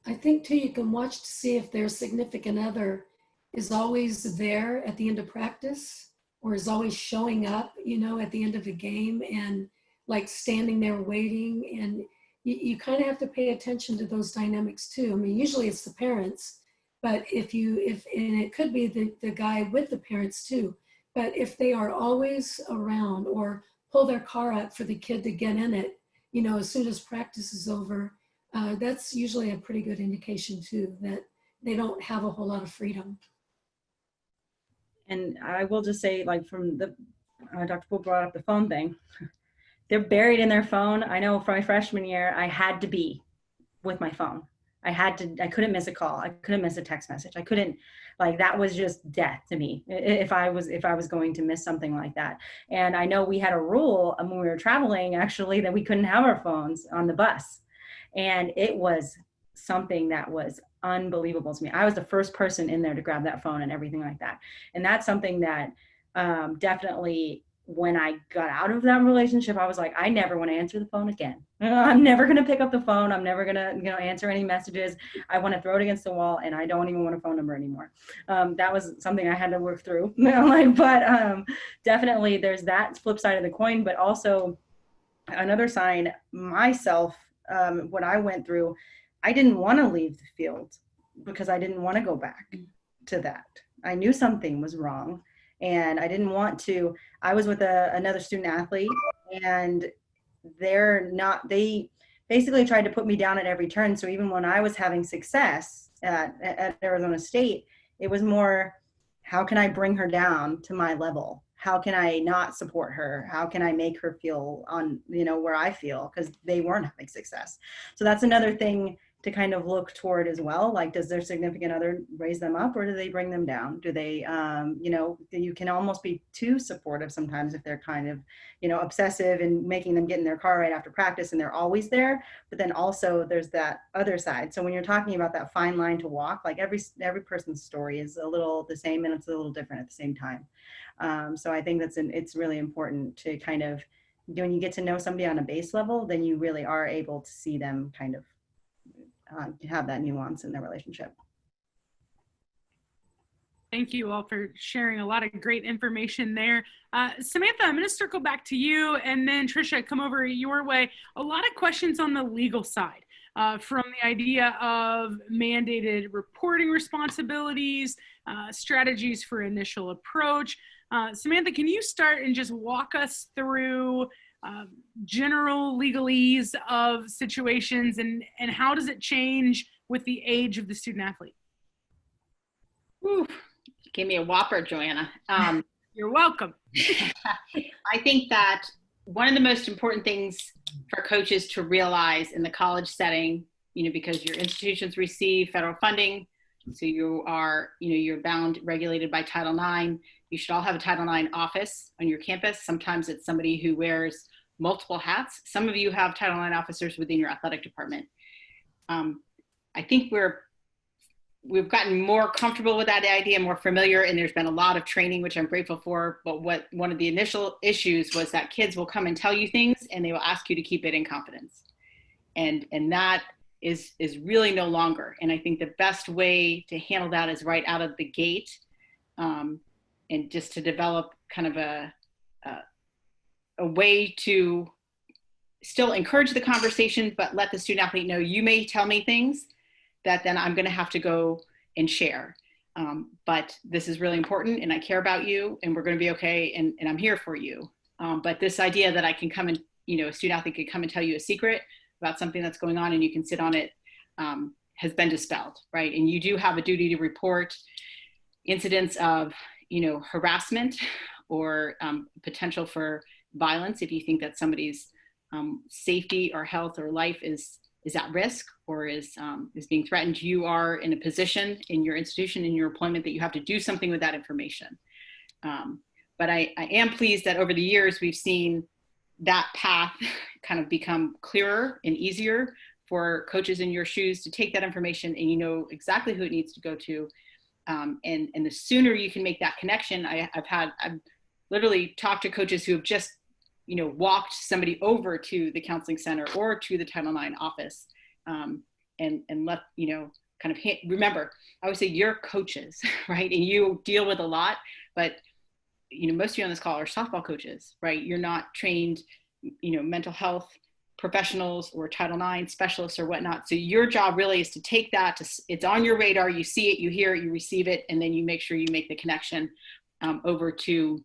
I think too, you can watch to see if their significant other is always there at the end of practice, or is always showing up, at the end of a game, and like standing there waiting. And you kind of have to pay attention to those dynamics too. I mean, usually it's the parents, but and it could be the guy with the parents too. But if they are always around, or pull their car up for the kid to get in it, as soon as practice is over, that's usually a pretty good indication too, that they don't have a whole lot of freedom. And I will just say, like, from the, Dr. Poole brought up the phone thing. They're buried in their phone. I know from my freshman year, I had to be with my phone. I couldn't miss a call. I couldn't miss a text message. I couldn't, like, that was just death to me if I was going to miss something like that. And I know we had a rule when we were traveling, actually, that we couldn't have our phones on the bus. And it was something that was unbelievable to me. I was the first person in there to grab that phone and everything like that. And that's something that definitely, when I got out of that relationship, I was like, I never want to answer the phone again. I'm never going to pick up the phone. I'm never going to, answer any messages. I want to throw it against the wall, and I don't even want a phone number anymore. That was something I had to work through. But definitely there's that flip side of the coin, but also another side, myself, what I went through, I didn't want to leave the field because I didn't want to go back to that. I knew something was wrong, and I didn't want to. I was with another student athlete, and they basically tried to put me down at every turn. So even when I was having success at Arizona State, it was more, how can I bring her down to my level? How can I not support her? How can I make her feel on, where I feel, because they weren't having success. So that's another thing to kind of look toward as well. Like, does their significant other raise them up, or do they bring them down? Do they, you can almost be too supportive sometimes if they're kind of, obsessive and making them get in their car right after practice and they're always there. But then also there's that other side. So when you're talking about that fine line to walk, like every person's story is a little the same, and it's a little different at the same time. So I think it's really important to kind of, when you get to know somebody on a base level, then you really are able to see them kind of have that nuance in their relationship. Thank you all for sharing a lot of great information there. Samantha, I'm going to circle back to you, and then Trisha, come over your way. A lot of questions on the legal side, from the idea of mandated reporting responsibilities, strategies for initial approach. Samantha, can you start and just walk us through general legalese of situations, and how does it change with the age of the student athlete? Whew. Give me a whopper, Joanna. You're welcome. I think that one of the most important things for coaches to realize in the college setting, because your institutions receive federal funding, so you are, you're bound, regulated by Title IX. You should all have a Title IX office on your campus. Sometimes it's somebody who wears multiple hats. Some of you have Title IX officers within your athletic department. I think we've gotten more comfortable with that idea, more familiar, and there's been a lot of training, which I'm grateful for. But one of the initial issues was that kids will come and tell you things, and they will ask you to keep it in confidence. And that is really no longer. And I think the best way to handle that is right out of the gate, and just to develop kind of a way to still encourage the conversation, but let the student athlete know, you may tell me things that then I'm going to have to go and share. but this is really important and I care about you and we're going to be okay and I'm here for you. But this idea that I can come and, a student athlete could come and tell you a secret about something that's going on and you can sit on it has been dispelled, right? And you do have a duty to report incidents of, harassment or potential for violence if you think that somebody's safety or health or life is at risk or is being threatened. You are in a position in your institution, in your employment, that you have to do something with that information. But I am pleased that over the years, we've seen that path kind of become clearer and easier for coaches in your shoes to take that information and you know exactly who it needs to go to. And the sooner you can make that connection, I've literally talked to coaches who have just walked somebody over to the counseling center or to the Title IX office and let, remember, I would say you're coaches, right? And you deal with a lot, but, most of you on this call are softball coaches, right? You're not trained, mental health professionals or Title IX specialists or whatnot. So your job really is to take that, it's on your radar, you see it, you hear it, you receive it, and then you make sure you make the connection over to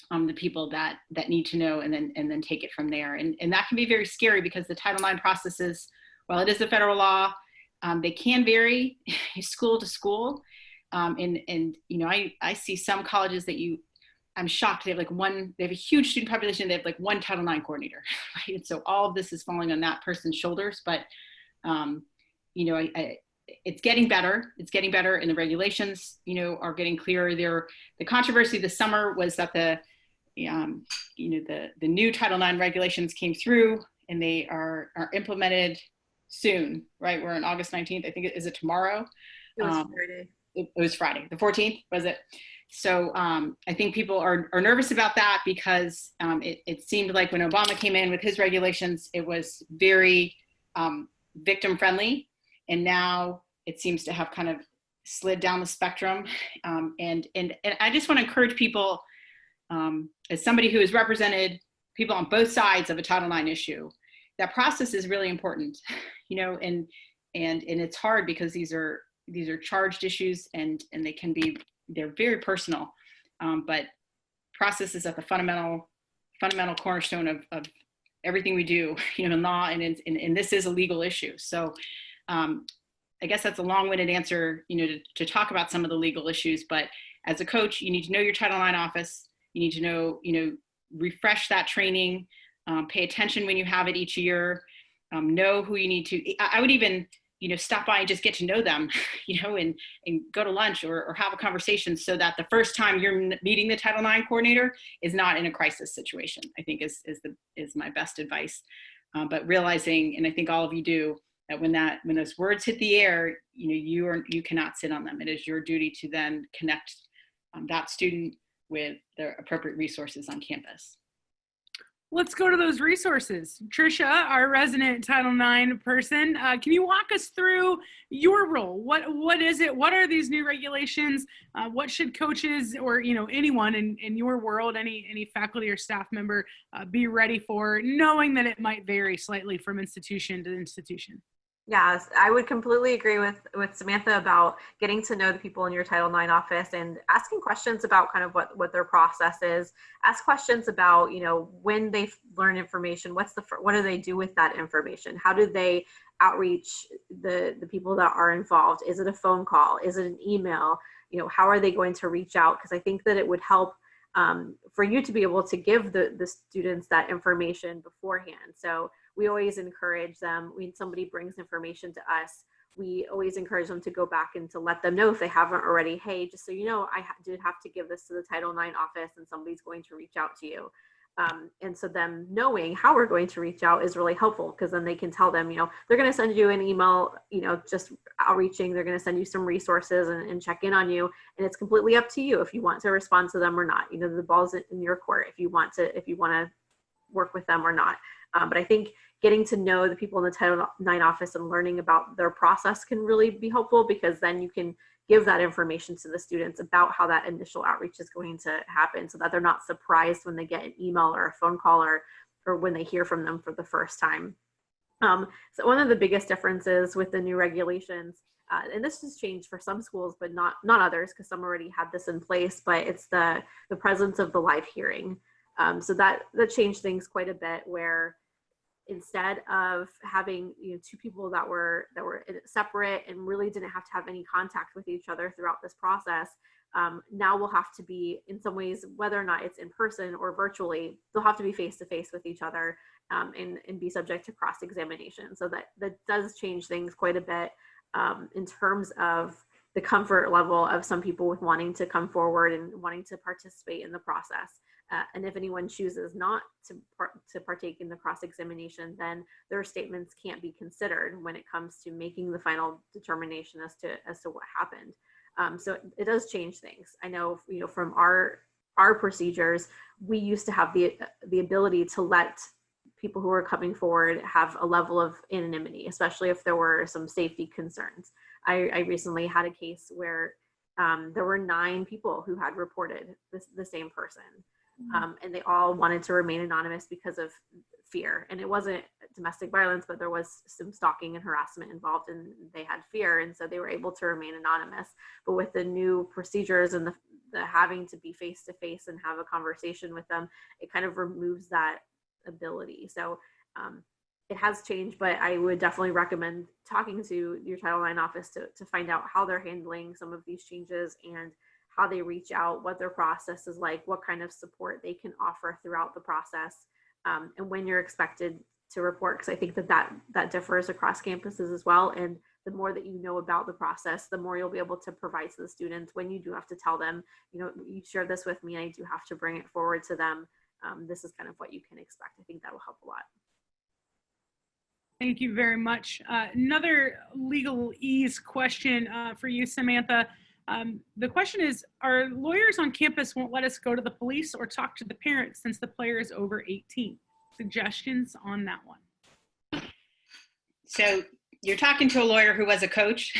the people that need to know and then take it from there. And that can be very scary because the Title IX processes, while it is a federal law, they can vary school to school. I see some colleges that I'm shocked. They have they have a huge student population. They have one Title IX coordinator, right? And so all of this is falling on that person's shoulders. But, it's getting better. It's getting better, and the regulations, are getting clearer. The controversy this summer was that the new Title IX regulations came through, and they are implemented soon, right? We're on August 19th. I think is it tomorrow? It was Friday. It was Friday. The 14th, was it? So I think people are nervous about that because it seemed like when Obama came in with his regulations, it was very victim friendly. And now it seems to have kind of slid down the spectrum. And I just want to encourage people, as somebody who has represented people on both sides of a Title IX issue, that process is really important, and it's hard because these are charged issues and they're very personal, but process is at the fundamental cornerstone of everything we do, in law, and this is a legal issue. So I guess that's a long-winded answer, to talk about some of the legal issues, but as a coach, you need to know your Title IX office. You need to know, refresh that training, pay attention when you have it each year, know who you need to. I would even, stop by and just get to know them, and go to lunch or have a conversation so that the first time you're meeting the Title IX coordinator is not in a crisis situation, I think is my best advice. But realizing, and I think all of you do, that when those words hit the air, you cannot sit on them. It is your duty to then connect that student with the appropriate resources on campus. Let's go to those resources. Trisha, our resident Title IX person, can you walk us through your role? What is it? What are these new regulations? What should coaches or anyone in your world, any faculty or staff member, be ready for, knowing that it might vary slightly from institution to institution? Yes, I would completely agree with Samantha about getting to know the people in your Title IX office and asking questions about kind of what their process is. Ask questions about, when they learn information, what do they do with that information? How do they outreach the people that are involved? Is it a phone call? Is it an email? How are they going to reach out? Because I think that it would help for you to be able to give the students that information beforehand. So we always encourage them, when somebody brings information to us, we always encourage them to go back and to let them know if they haven't already, hey, just so you know, I did have to give this to the Title IX office and somebody's going to reach out to you. And so them knowing how we're going to reach out is really helpful, because then they can tell them, they're going to send you an email, just outreaching, they're going to send you some resources and check in on you. And it's completely up to you if you want to respond to them or not. The ball's in your court if you want to work with them or not. But I think getting to know the people in the Title IX office and learning about their process can really be helpful, because then you can give that information to the students about how that initial outreach is going to happen, so that they're not surprised when they get an email or a phone call or when they hear from them for the first time. So one of the biggest differences with the new regulations, and this has changed for some schools, but not others, because some already had this in place, but it's the presence of the live hearing. So that changed things quite a bit, where instead of having two people that were separate and really didn't have to have any contact with each other throughout this process, now we'll have to be, in some ways, whether or not it's in person or virtually, they'll have to be face to face with each other, and be subject to cross-examination. So that does change things quite a bit, in terms of the comfort level of some people with wanting to come forward and wanting to participate in the process. And if anyone chooses not to partake in the cross-examination, then their statements can't be considered when it comes to making the final determination as to what happened. So it does change things. I know, from our procedures, we used to have the ability to let people who are coming forward have a level of anonymity, especially if there were some safety concerns. I recently had a case where there were 9 people who had reported the same person. And they all wanted to remain anonymous because of fear. And it wasn't domestic violence, but there was some stalking and harassment involved, and they had fear. And so they were able to remain anonymous. But with the new procedures and the having to be face to face and have a conversation with them, it kind of removes that ability. So it has changed, but I would definitely recommend talking to your Title IX office to find out how they're handling some of these changes and how they reach out, what their process is like, what kind of support they can offer throughout the process, and when you're expected to report, because I think that differs across campuses as well. And the more that you know about the process, the more you'll be able to provide to the students when you do have to tell them, you share this with me, I do have to bring it forward to them. This is kind of what you can expect. I think that will help a lot. Thank you very much. Another legalese question for you, Samantha. The question is, our lawyers on campus won't let us go to the police or talk to the parents since the player is over 18. Suggestions on that one? So you're talking to a lawyer who was a coach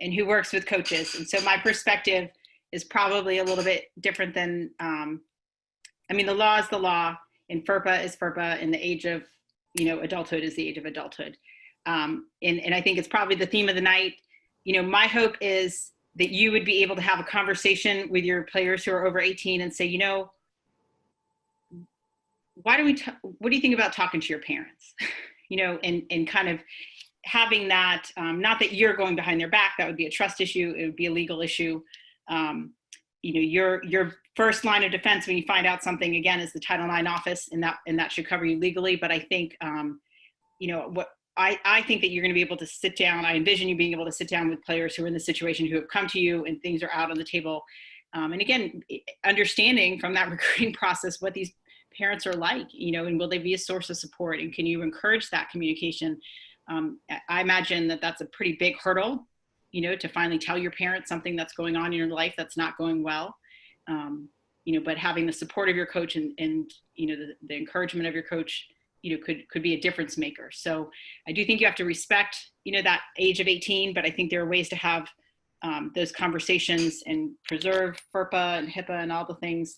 and who works with coaches. And so my perspective is probably a little bit different than, the law is the law, and FERPA is FERPA, and the age of, adulthood is the age of adulthood. And I think it's probably the theme of the night. My hope is that you would be able to have a conversation with your players who are over 18 and say, what do you think about talking to your parents? And kind of having that, not that you're going behind their back, that would be a trust issue, it would be a legal issue. Your first line of defense when you find out something, again, is the Title IX office, and that should cover you legally. But I think, I think that you're going to be able to sit down. I envision you being able to sit down with players who are in the situation, who have come to you and things are out on the table. And again, understanding from that recruiting process what these parents are like, and will they be a source of support, and can you encourage that communication? I imagine that that's a pretty big hurdle, to finally tell your parents something that's going on in your life that's not going well. But having the support of your coach and the encouragement of your coach, could be a difference maker. So I do think you have to respect, that age of 18, but I think there are ways to have those conversations and preserve FERPA and HIPAA and all the things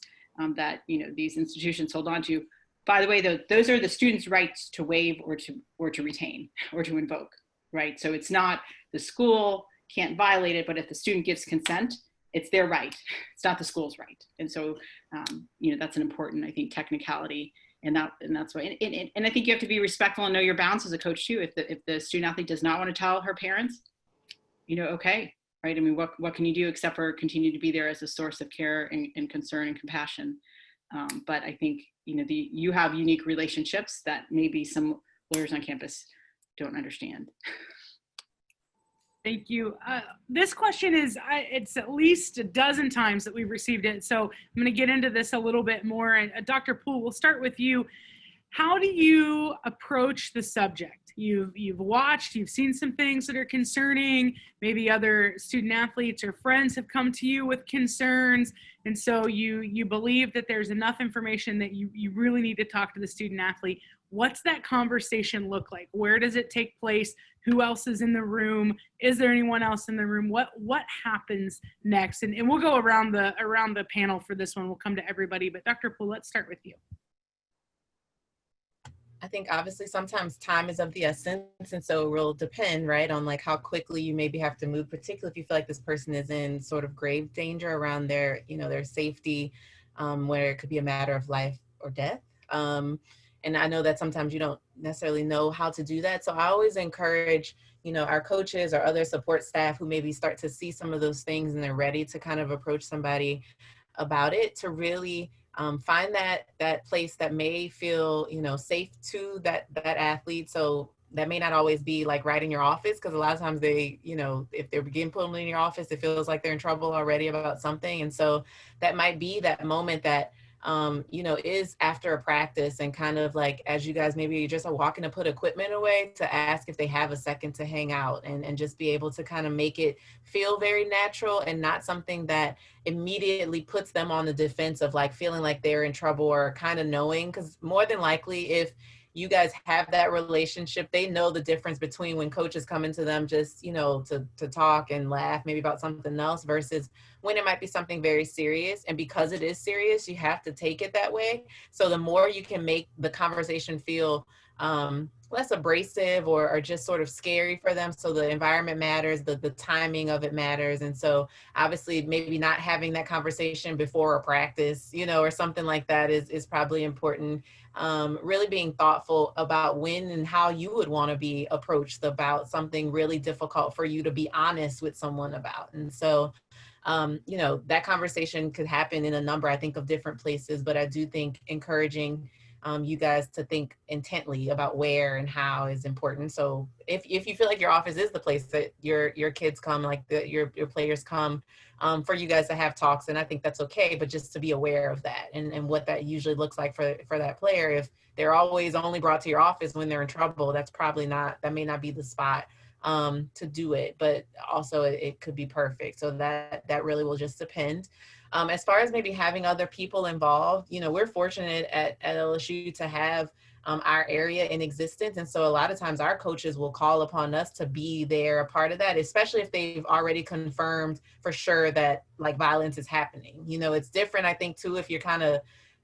that, these institutions hold on to. By the way, those are the students' rights to waive or to retain or to invoke, right? So it's not, the school can't violate it, but if the student gives consent, it's their right. It's not the school's right. And so, that's an important, I think, technicality. And that's why, and I think you have to be respectful and know your bounds as a coach too. If the student athlete does not want to tell her parents, okay, right? I mean, what can you do except for continue to be there as a source of care and concern and compassion? But I think, you have unique relationships that maybe some lawyers on campus don't understand. Thank you. This question is, it's at least a dozen times that we've received it. So I'm going to get into this a little bit more. And Dr. Poole, we'll start with you. How do you approach the subject? You've watched, you've seen some things that are concerning. Maybe other student athletes or friends have come to you with concerns. And so you believe that there's enough information that you really need to talk to the student athlete. What's that conversation look like? Where does it take place? Who else is in the room? Is there anyone else in the room? What happens next? And we'll go around the panel for this one. We'll come to everybody, but Dr. Poole, let's start with you. I think obviously sometimes time is of the essence, and so it will depend, right, on like how quickly you maybe have to move, particularly if you feel like this person is in sort of grave danger around their, you know, their safety, where it could be a matter of life or death. And I know that sometimes you don't necessarily know how to do that. So I always encourage, you know, our coaches or other support staff who maybe start to see some of those things and they're ready to kind of approach somebody about it, to really find that place that may feel, you know, safe to that athlete. So that may not always be like right in your office, because a lot of times they, you know, if they're getting put in your office, it feels like they're in trouble already about something. And so that might be that moment that you know, is after a practice, and kind of like, as you guys maybe just are walking to put equipment away, to ask if they have a second to hang out, and just be able to kind of make it feel very natural and not something that immediately puts them on the defense of like feeling like they're in trouble, or kind of knowing, because more than likely if you guys have that relationship, they know the difference between when coaches come into them just, you know, to talk and laugh maybe about something else, versus when it might be something very serious. And because it is serious, you have to take it that way. So the more you can make the conversation feel less abrasive or just sort of scary for them. So the environment matters, the timing of it matters. And so obviously maybe not having that conversation before a practice, you know, or something like that is probably important. Really being thoughtful about when and how you would want to be approached about something really difficult for you to be honest with someone about. And so you know, that conversation could happen in a number, I think, of different places, but I do think encouraging you guys to think intently about where and how is important. So if you feel like your office is the place that your kids come, like your players come, for you guys to have talks, and I think that's okay, but just to be aware of that and what that usually looks like for that player. If they're always only brought to your office when they're in trouble, that's probably not, that may not be the spot to do it, but also it could be perfect. So that really will just depend. As far as maybe having other people involved, you know, we're fortunate at LSU to have our area in existence. And so a lot of times our coaches will call upon us to be there, a part of that, especially if they've already confirmed for sure that like violence is happening. You know, it's different, I think, too, if you're kind of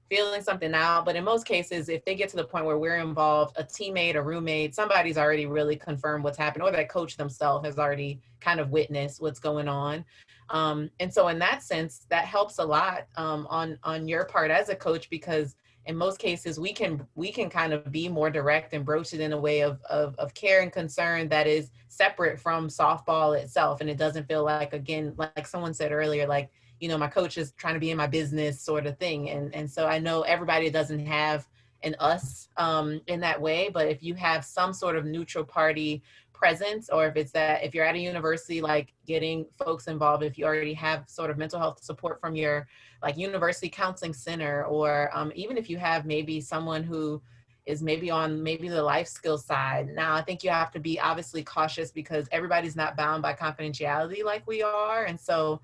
feeling something out. But in most cases, if they get to the point where we're involved, a teammate, a roommate, somebody's already really confirmed what's happened, or that coach themselves has already kind of witnessed what's going on. And so in that sense, that helps a lot on your part as a coach, because in most cases we can kind of be more direct and broach it in a way of care and concern that is separate from softball itself. And it doesn't feel like, again, like someone said earlier, like, you know, my coach is trying to be in my business sort of thing. And so I know everybody doesn't have an us in that way, but if you have some sort of neutral party presence, or if it's that, if you're at a university, like getting folks involved, if you already have sort of mental health support from your like university counseling center, or even if you have maybe someone who is maybe on maybe the life skills side. Now, I think you have to be obviously cautious because everybody's not bound by confidentiality like we are. And so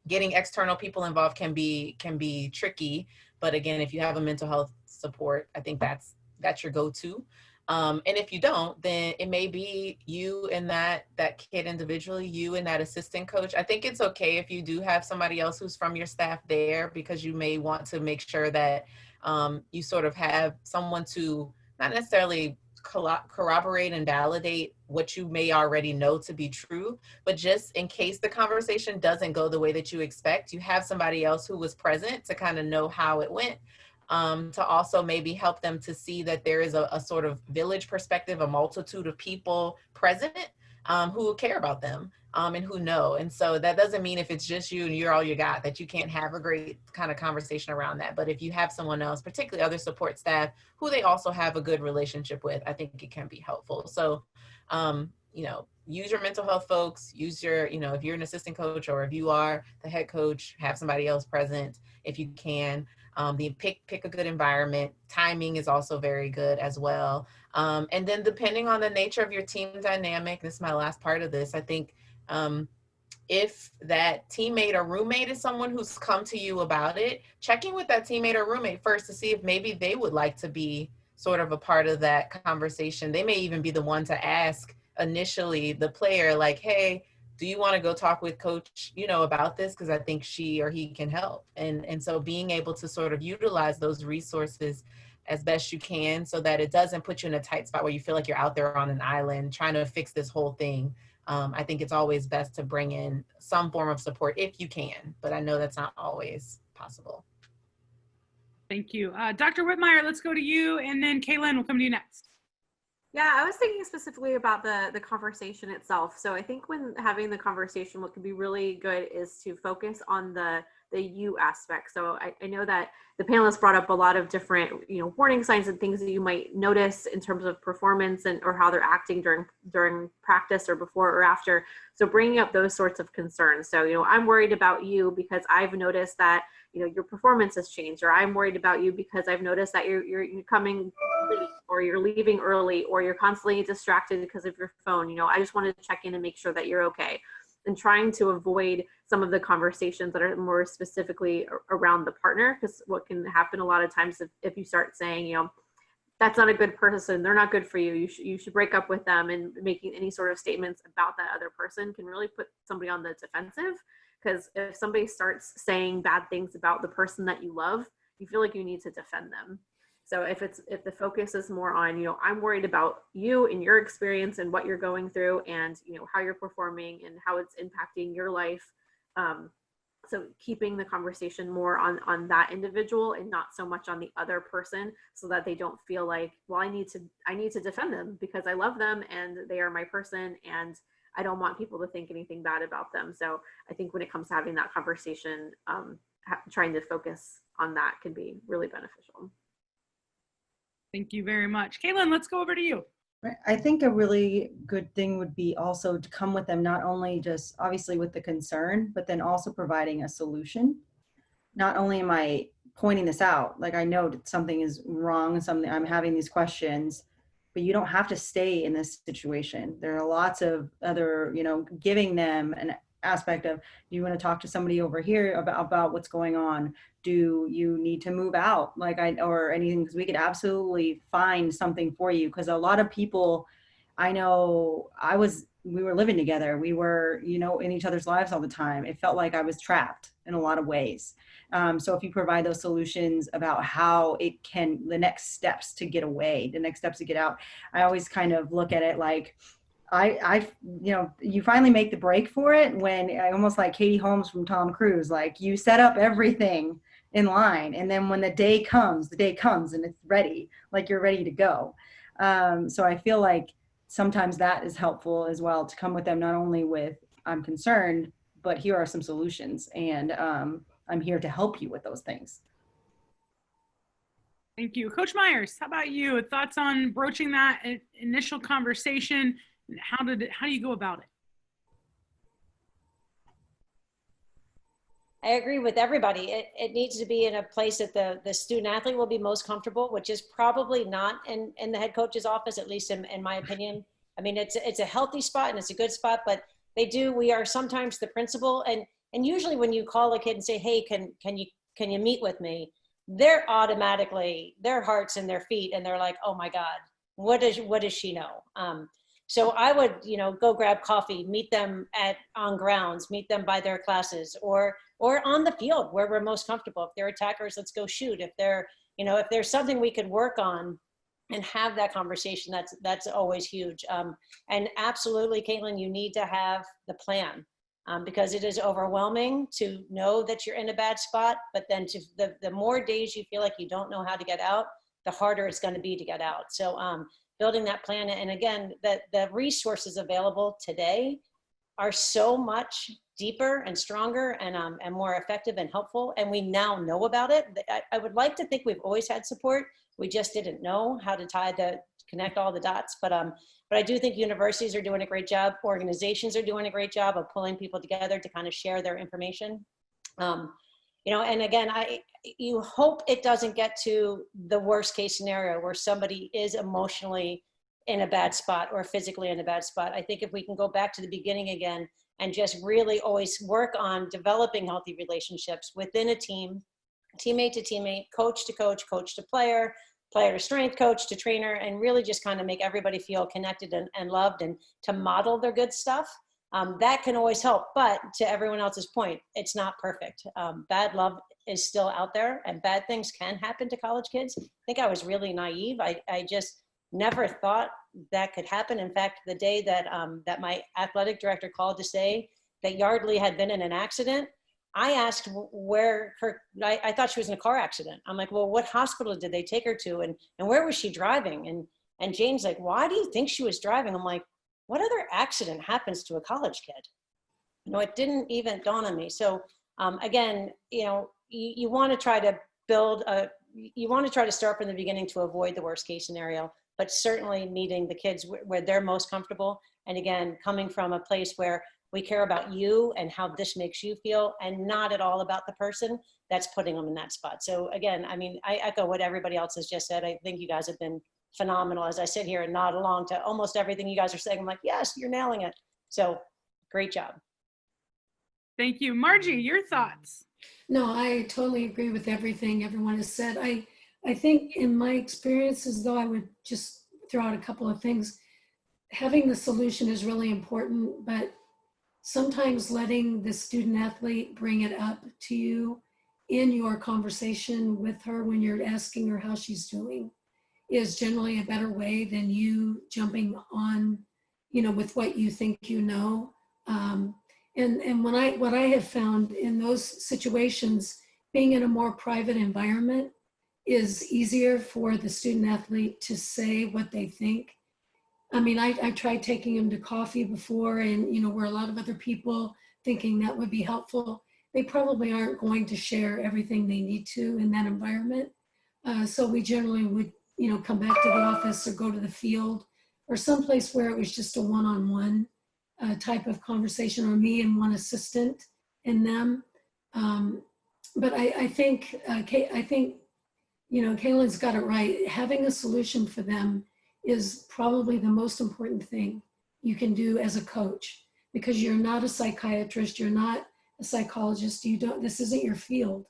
getting external people involved can be tricky. But again, if you have a mental health support, I think that's your go-to. And if you don't, then it may be you and that kid individually, you and that assistant coach. I think it's okay if you do have somebody else who's from your staff there, because you may want to make sure that you sort of have someone to not necessarily corroborate and validate what you may already know to be true, but just in case the conversation doesn't go the way that you expect, you have somebody else who was present to kind of know how it went. To also maybe help them to see that there is a sort of village perspective, a multitude of people present who care about them and who know. And so that doesn't mean if it's just you and you're all you got, that you can't have a great kind of conversation around that. But if you have someone else, particularly other support staff, who they also have a good relationship with, I think it can be helpful. So, you know, use your mental health folks, use your, you know, if you're an assistant coach or if you are the head coach, have somebody else present if you can. Pick a good environment. Timing is also very good as well. And then depending on the nature of your team dynamic, this is my last part of this, I think if that teammate or roommate is someone who's come to you about it, checking with that teammate or roommate first to see if maybe they would like to be sort of a part of that conversation. They may even be the one to ask initially the player, like, hey, do you want to go talk with coach, you know, about this? Because I think she or he can help. And so being able to sort of utilize those resources as best you can so that it doesn't put you in a tight spot where you feel like you're out there on an island trying to fix this whole thing. I think it's always best to bring in some form of support if you can, but I know that's not always possible. Thank you. Dr. Whitmire, let's go to you, and then Caitlyn will come to you next. Yeah, I was thinking specifically about the conversation itself. So I think when having the conversation, what could be really good is to focus on the you aspect. So I know that the panelists brought up a lot of different, warning signs and things that you might notice in terms of performance and or how they're acting during practice or before or after. So bringing up those sorts of concerns. So, I'm worried about you because I've noticed that, your performance has changed, or I'm worried about you because I've noticed that you're coming late, or you're leaving early, or you're constantly distracted because of your phone. I just wanted to check in and make sure that you're okay. And trying to avoid some of the conversations that are more specifically around the partner, because what can happen a lot of times if you start saying, that's not a good person, they're not good for you, you should break up with them, and making any sort of statements about that other person can really put somebody on the defensive. Because if somebody starts saying bad things about the person that you love, you feel like you need to defend them. So if the focus is more on, I'm worried about you and your experience and what you're going through, and how you're performing and how it's impacting your life. So keeping the conversation more on that individual and not so much on the other person, so that they don't feel like, well, I need to defend them because I love them and they are my person, and I don't want people to think anything bad about them. So I think when it comes to having that conversation, trying to focus on that can be really beneficial. Thank you very much. Caitlyn, let's go over to you. I think a really good thing would be also to come with them, not only just obviously with the concern, but then also providing a solution. Not only am I pointing this out, like I know that something is wrong, I'm having these questions, but you don't have to stay in this situation. There are lots of other, giving them an aspect of, do you want to talk to somebody over here about what's going on? Do you need to move out? Or anything, because we could absolutely find something for you. Because a lot of people, I know we were living together. We were, in each other's lives all the time. It felt like I was trapped in a lot of ways. So if you provide those solutions about how the next steps to get away, the next steps to get out, I always kind of look at it like, you finally make the break for it when almost like Katie Holmes from Tom Cruise, like you set up everything in line. And then when the day comes and it's ready, like you're ready to go. So I feel like sometimes that is helpful as well, to come with them, not only with, I'm concerned, but here are some solutions, and I'm here to help you with those things. Thank you. Coach Myers, how about you? Thoughts on broaching that initial conversation, and how do you go about it? I agree with everybody. It needs to be in a place that the student athlete will be most comfortable, which is probably not in the head coach's office, at least in my opinion. I mean, it's a healthy spot and it's a good spot, but we are sometimes the principal, and usually when you call a kid and say, hey, can you meet with me? They're automatically, their hearts in their feet, and they're like, oh my God, what does she know? So I would, go grab coffee, meet them on grounds, meet them by their classes, or on the field where we're most comfortable. If they're attackers, let's go shoot. If if there's something we could work on and have that conversation, that's always huge. And absolutely, Caitlyn, you need to have the plan, because it is overwhelming to know that you're in a bad spot, but then the more days you feel like you don't know how to get out, the harder it's going to be to get out. So building that plan, and again, the resources available today are so much deeper and stronger and more effective and helpful, and we now know about it. I would like to think we've always had support. We just didn't know how to connect all the dots, but I do think universities are doing a great job. Organizations are doing a great job of pulling people together to kind of share their information. And again, you hope it doesn't get to the worst case scenario where somebody is emotionally in a bad spot or physically in a bad spot. I think if we can go back to the beginning again and just really always work on developing healthy relationships within a team, teammate to teammate, coach to coach, coach to player, player to strength coach to trainer, and really just kind of make everybody feel connected and loved, and to model their good stuff. that can always help. But to everyone else's point, it's not perfect. Bad love is still out there, and bad things can happen to college kids. I think I was really naive. I just never thought that could happen. In fact, the day that that my athletic director called to say that Yardley had been in an accident, I asked where I thought she was in a car accident. I'm like, well, what hospital did they take her to? And where was she driving? And Jane's like, why do you think she was driving? I'm like, what other accident happens to a college kid? You know, it didn't even dawn on me. So again, you know, you want to try to you want to try to start from the beginning to avoid the worst case scenario, but certainly meeting the kids where they're most comfortable. And again, coming from a place where we care about you and how this makes you feel, and not at all about the person that's putting them in that spot. So again, I mean, I echo what everybody else has just said. I think you guys have been phenomenal. As I sit here and nod along to almost everything you guys are saying, I'm like, yes, you're nailing it. So great job. Thank you. Margie, your thoughts? No, I totally agree with everything everyone has said. I think in my experiences, though, I would just throw out a couple of things. Having the solution is really important, but sometimes letting the student athlete bring it up to you in your conversation with her when you're asking her how she's doing is generally a better way than you jumping on, you know, with what you think you know. And what I have found in those situations, being in a more private environment is easier for the student athlete to say what they think. I mean, I tried taking them to coffee before, and, you know, where a lot of other people thinking that would be helpful, they probably aren't going to share everything they need to in that environment. So we generally would, you know, come back to the office or go to the field or someplace where it was just a one-on-one type of conversation, or me and one assistant and them. But I think, you know, Caitlyn's got it right. Having a solution for them is probably the most important thing you can do as a coach, because you're not a psychiatrist, you're not a psychologist, this isn't your field,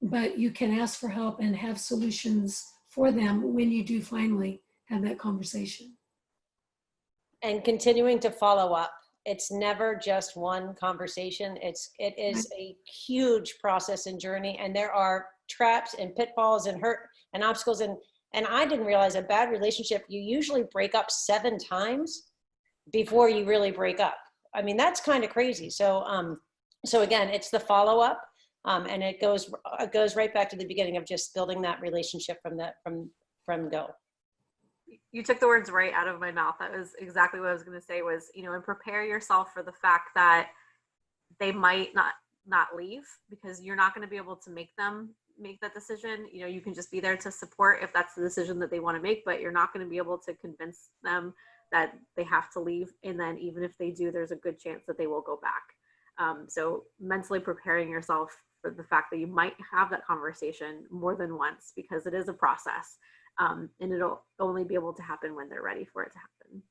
but you can ask for help and have solutions for them when you do finally have that conversation. And continuing to follow up. It's never just one conversation. It is a huge process and journey, and there are traps and pitfalls and hurt and obstacles. And I didn't realize a bad relationship, you usually break up 7 times before you really break up. I mean, that's kind of crazy. So, so again, it's the follow-up, and it goes right back to the beginning of just building that relationship from go. You took the words right out of my mouth. That was exactly what I was going to say was, you know, and prepare yourself for the fact that they might not leave, because you're not going to be able to make them make that decision. You know, you can just be there to support if that's the decision that they want to make, but you're not going to be able to convince them that they have to leave. And then even if they do, there's a good chance that they will go back. So mentally preparing yourself for the fact that you might have that conversation more than once, because it is a process. And it'll only be able to happen when they're ready for it to happen.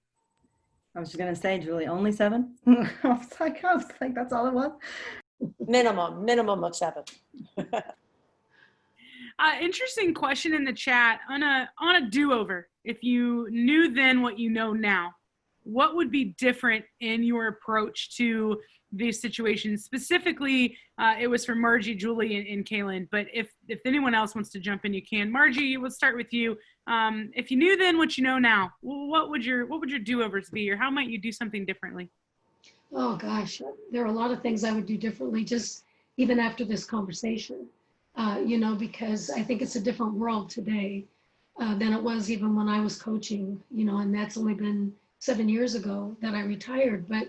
I was just going to say, Julie, only 7? I was like, that's all it was. Minimum of 7. Interesting question in the chat. On a do-over, if you knew then what you know now, what would be different in your approach to these situations? Specifically, it was for Margie, Julie, and Caitlyn, but if anyone else wants to jump in, you can. Margie, we'll start with you. If you knew then what you know now, what would your do-overs be, or how might you do something differently? Oh gosh, there are a lot of things I would do differently, just even after this conversation, you know, because I think it's a different world today than it was even when I was coaching, you know, and that's only been 7 years ago that I retired. But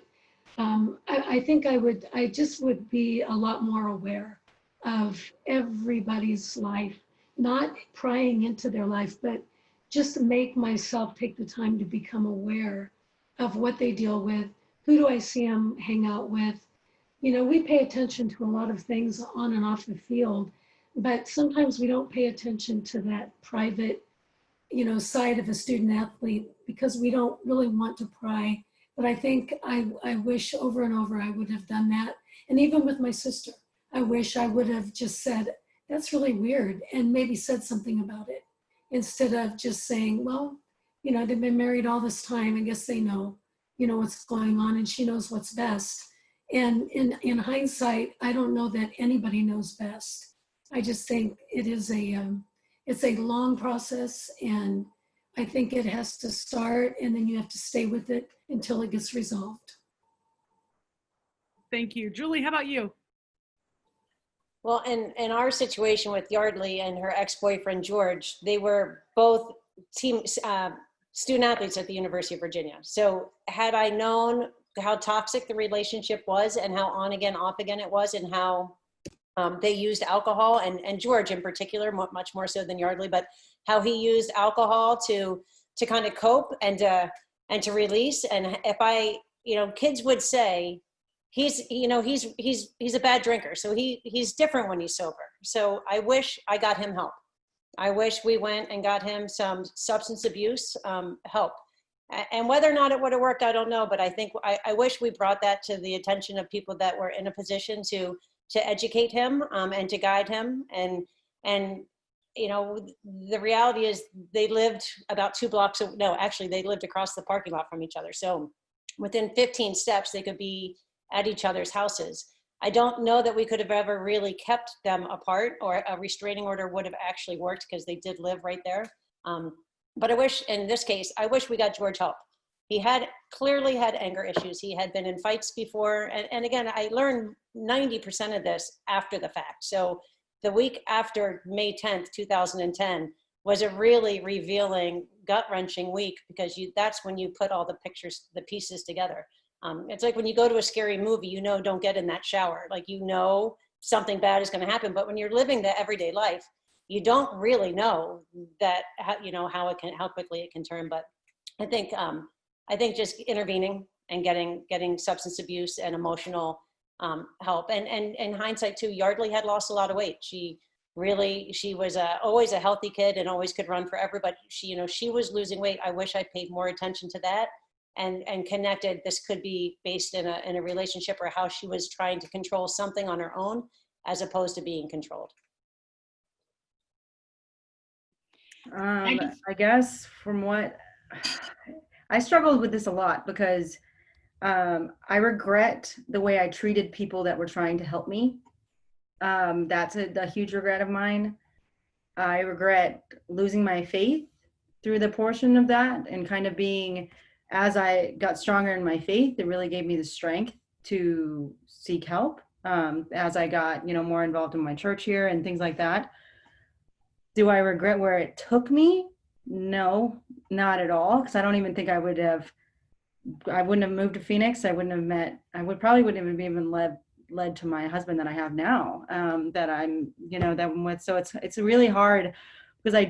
I think I just would be a lot more aware of everybody's life, not prying into their life, but just make myself take the time to become aware of what they deal with. Who do I see them hang out with? You know, we pay attention to a lot of things on and off the field, but sometimes we don't pay attention to that private, you know, side of a student athlete because we don't really want to pry. But I think I wish over and over I would have done that. And even with my sister, I wish I would have just said, that's really weird, and maybe said something about it, instead of just saying, well, you know, they've been married all this time, I guess they know. what's going on, and she knows what's best. And in hindsight, I don't know that anybody knows best. I just think it's a long process, and I think it has to start, and then you have to stay with it until it gets resolved. Thank you. Julie, how about you? Well, in our situation with Yardley and her ex-boyfriend, George, they were both student athletes at the University of Virginia. So had I known how toxic the relationship was and how on again, off again it was, and how they used alcohol, and George in particular, much more so than Yardley, but how he used alcohol to kind of cope and to release. And if kids would say, he's a bad drinker, so he's different when he's sober. So I wish I got him help. I wish we went and got him some substance abuse help. And whether or not it would have worked, I don't know. But I think I wish we brought that to the attention of people that were in a position to educate him and to guide him. And the reality is they lived about 2 blocks. They lived across the parking lot from each other. So within 15 steps, they could be at each other's houses. I don't know that we could have ever really kept them apart, or a restraining order would have actually worked, because they did live right there. But I wish, in this case, we got George help. He clearly had anger issues. He had been in fights before. And again, I learned 90% of this after the fact. So the week after May 10th, 2010 was a really revealing, gut-wrenching week, because that's when you put all the pieces together. It's like when you go to a scary movie, don't get in that shower. Like, something bad is going to happen. But when you're living the everyday life, you don't really know that, how quickly it can turn. But I think just intervening and getting substance abuse and emotional help. And in hindsight too, Yardley had lost a lot of weight. She was always a healthy kid and always could run forever, but she was losing weight. I wish I paid more attention to that and connected. This could be based in a relationship, or how she was trying to control something on her own as opposed to being controlled. I guess from what I struggled with this a lot, because I regret the way I treated people that were trying to help me. That's a huge regret of mine. I regret losing my faith through the portion of that, and kind of being, as I got stronger in my faith, it really gave me the strength to seek help. As I got, more involved in my church here and things like that. Do I regret where it took me? No, not at all. Because I don't even think I wouldn't have moved to Phoenix. I probably wouldn't have even led to my husband that I have now, that I'm with. So it's really hard, because I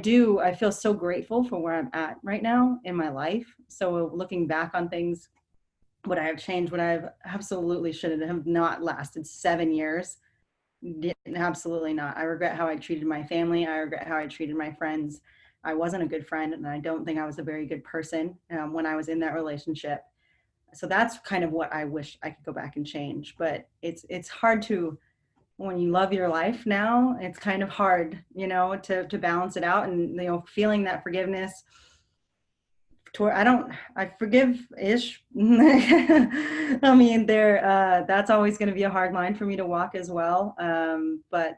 feel so grateful for where I'm at right now in my life. So looking back on things, would I have changed? Would I have absolutely should have not lasted 7 years? Absolutely not. I regret how I treated my family. I regret how I treated my friends. I wasn't a good friend, and I don't think I was a very good person when I was in that relationship. So that's kind of what I wish I could go back and change. But it's hard to, when you love your life now, it's kind of hard, to balance it out, and feeling that forgiveness. I forgive-ish. I mean, that's always going to be a hard line for me to walk as well. But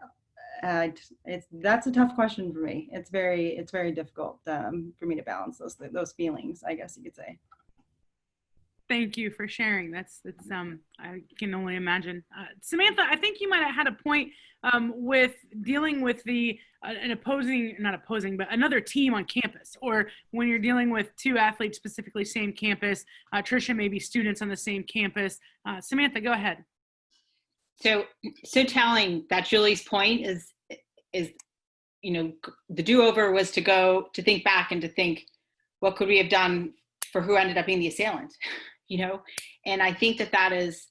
that's a tough question for me. It's very difficult for me to balance those feelings, I guess you could say. Thank you for sharing. That's I can only imagine. Samantha, I think you might have had a point with dealing with another team on campus, or when you're dealing with 2 athletes, specifically same campus. Trisha, maybe students on the same campus. Samantha, go ahead. So telling that Julie's point is the do-over was to think back and to think, what could we have done for who ended up being the assailant? And I think that is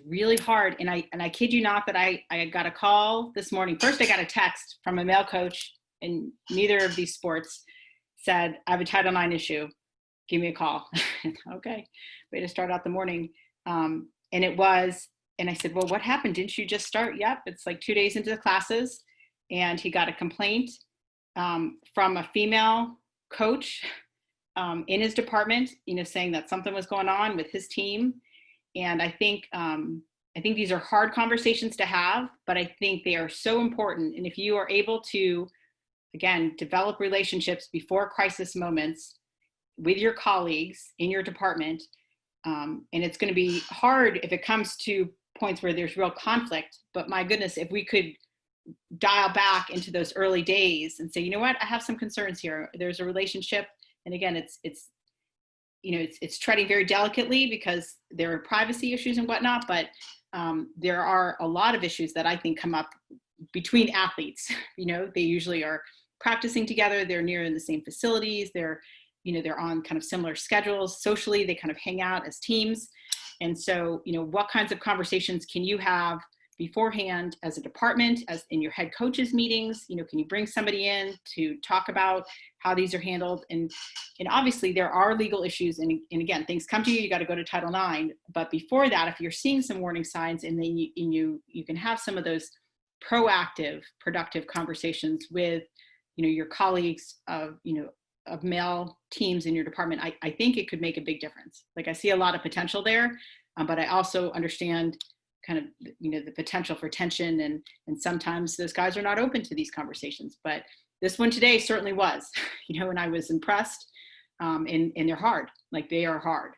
really hard. And I kid you not that I got a call this morning. First, I got a text from a male coach in neither of these sports, said, I have a Title IX issue. Give me a call. Okay. Way to start out the morning. And I said, well, what happened? Didn't you just start? Yep. It's like 2 days into the classes. And he got a complaint from a female coach in his department, saying that something was going on with his team. And I think these are hard conversations to have, but I think they are so important. And if you are able to, again, develop relationships before crisis moments with your colleagues in your department, and it's going to be hard if it comes to points where there's real conflict, but my goodness, if we could dial back into those early days and say, you know what, I have some concerns here. There's a relationship. And again, it's treading very delicately because there are privacy issues and whatnot, but there are a lot of issues that I think come up between athletes. They usually are practicing together. They're near in the same facilities. They're on kind of similar schedules. Socially, they kind of hang out as teams. And so, what kinds of conversations can you have beforehand as a department, as in your head coaches meetings? Can you bring somebody in to talk about how these are handled? And obviously there are legal issues. And again, things come to you, you got to go to Title IX. But before that, if you're seeing some warning signs, and then you can have some of those proactive, productive conversations with, your colleagues of male teams in your department, I think it could make a big difference. Like, I see a lot of potential there, but I also understand kind of, the potential for tension, and sometimes those guys are not open to these conversations. But this one today certainly was, and I was impressed, and they're hard, like they are hard.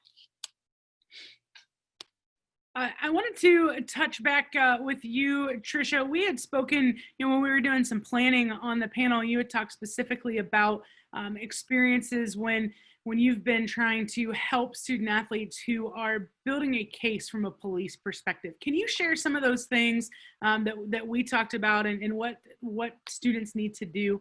I wanted to touch back with you, Trisha. We had spoken, when we were doing some planning on the panel, you had talked specifically about experiences when you've been trying to help student athletes who are building a case from a police perspective. Can you share some of those things that we talked about, and what students need to do?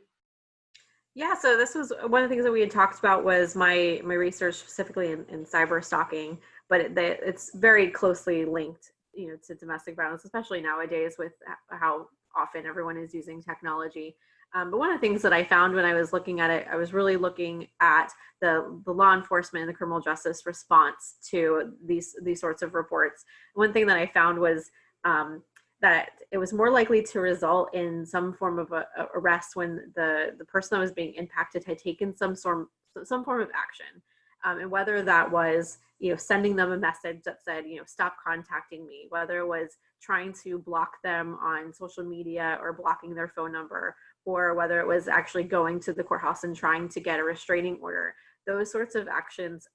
Yeah, so this was one of the things that we had talked about, was my research specifically in cyber stalking, but it's very closely linked, to domestic violence, especially nowadays with how often everyone is using technology. But one of the things that I found when I was looking at it, I was really looking at the law enforcement and the criminal justice response to these sorts of reports. One thing that I found was that it was more likely to result in some form of a arrest when the person that was being impacted had taken some form of action. And whether that was, sending them a message that said, stop contacting me, whether it was trying to block them on social media or blocking their phone number, or whether it was actually going to the courthouse and trying to get a restraining order. Those sorts of actions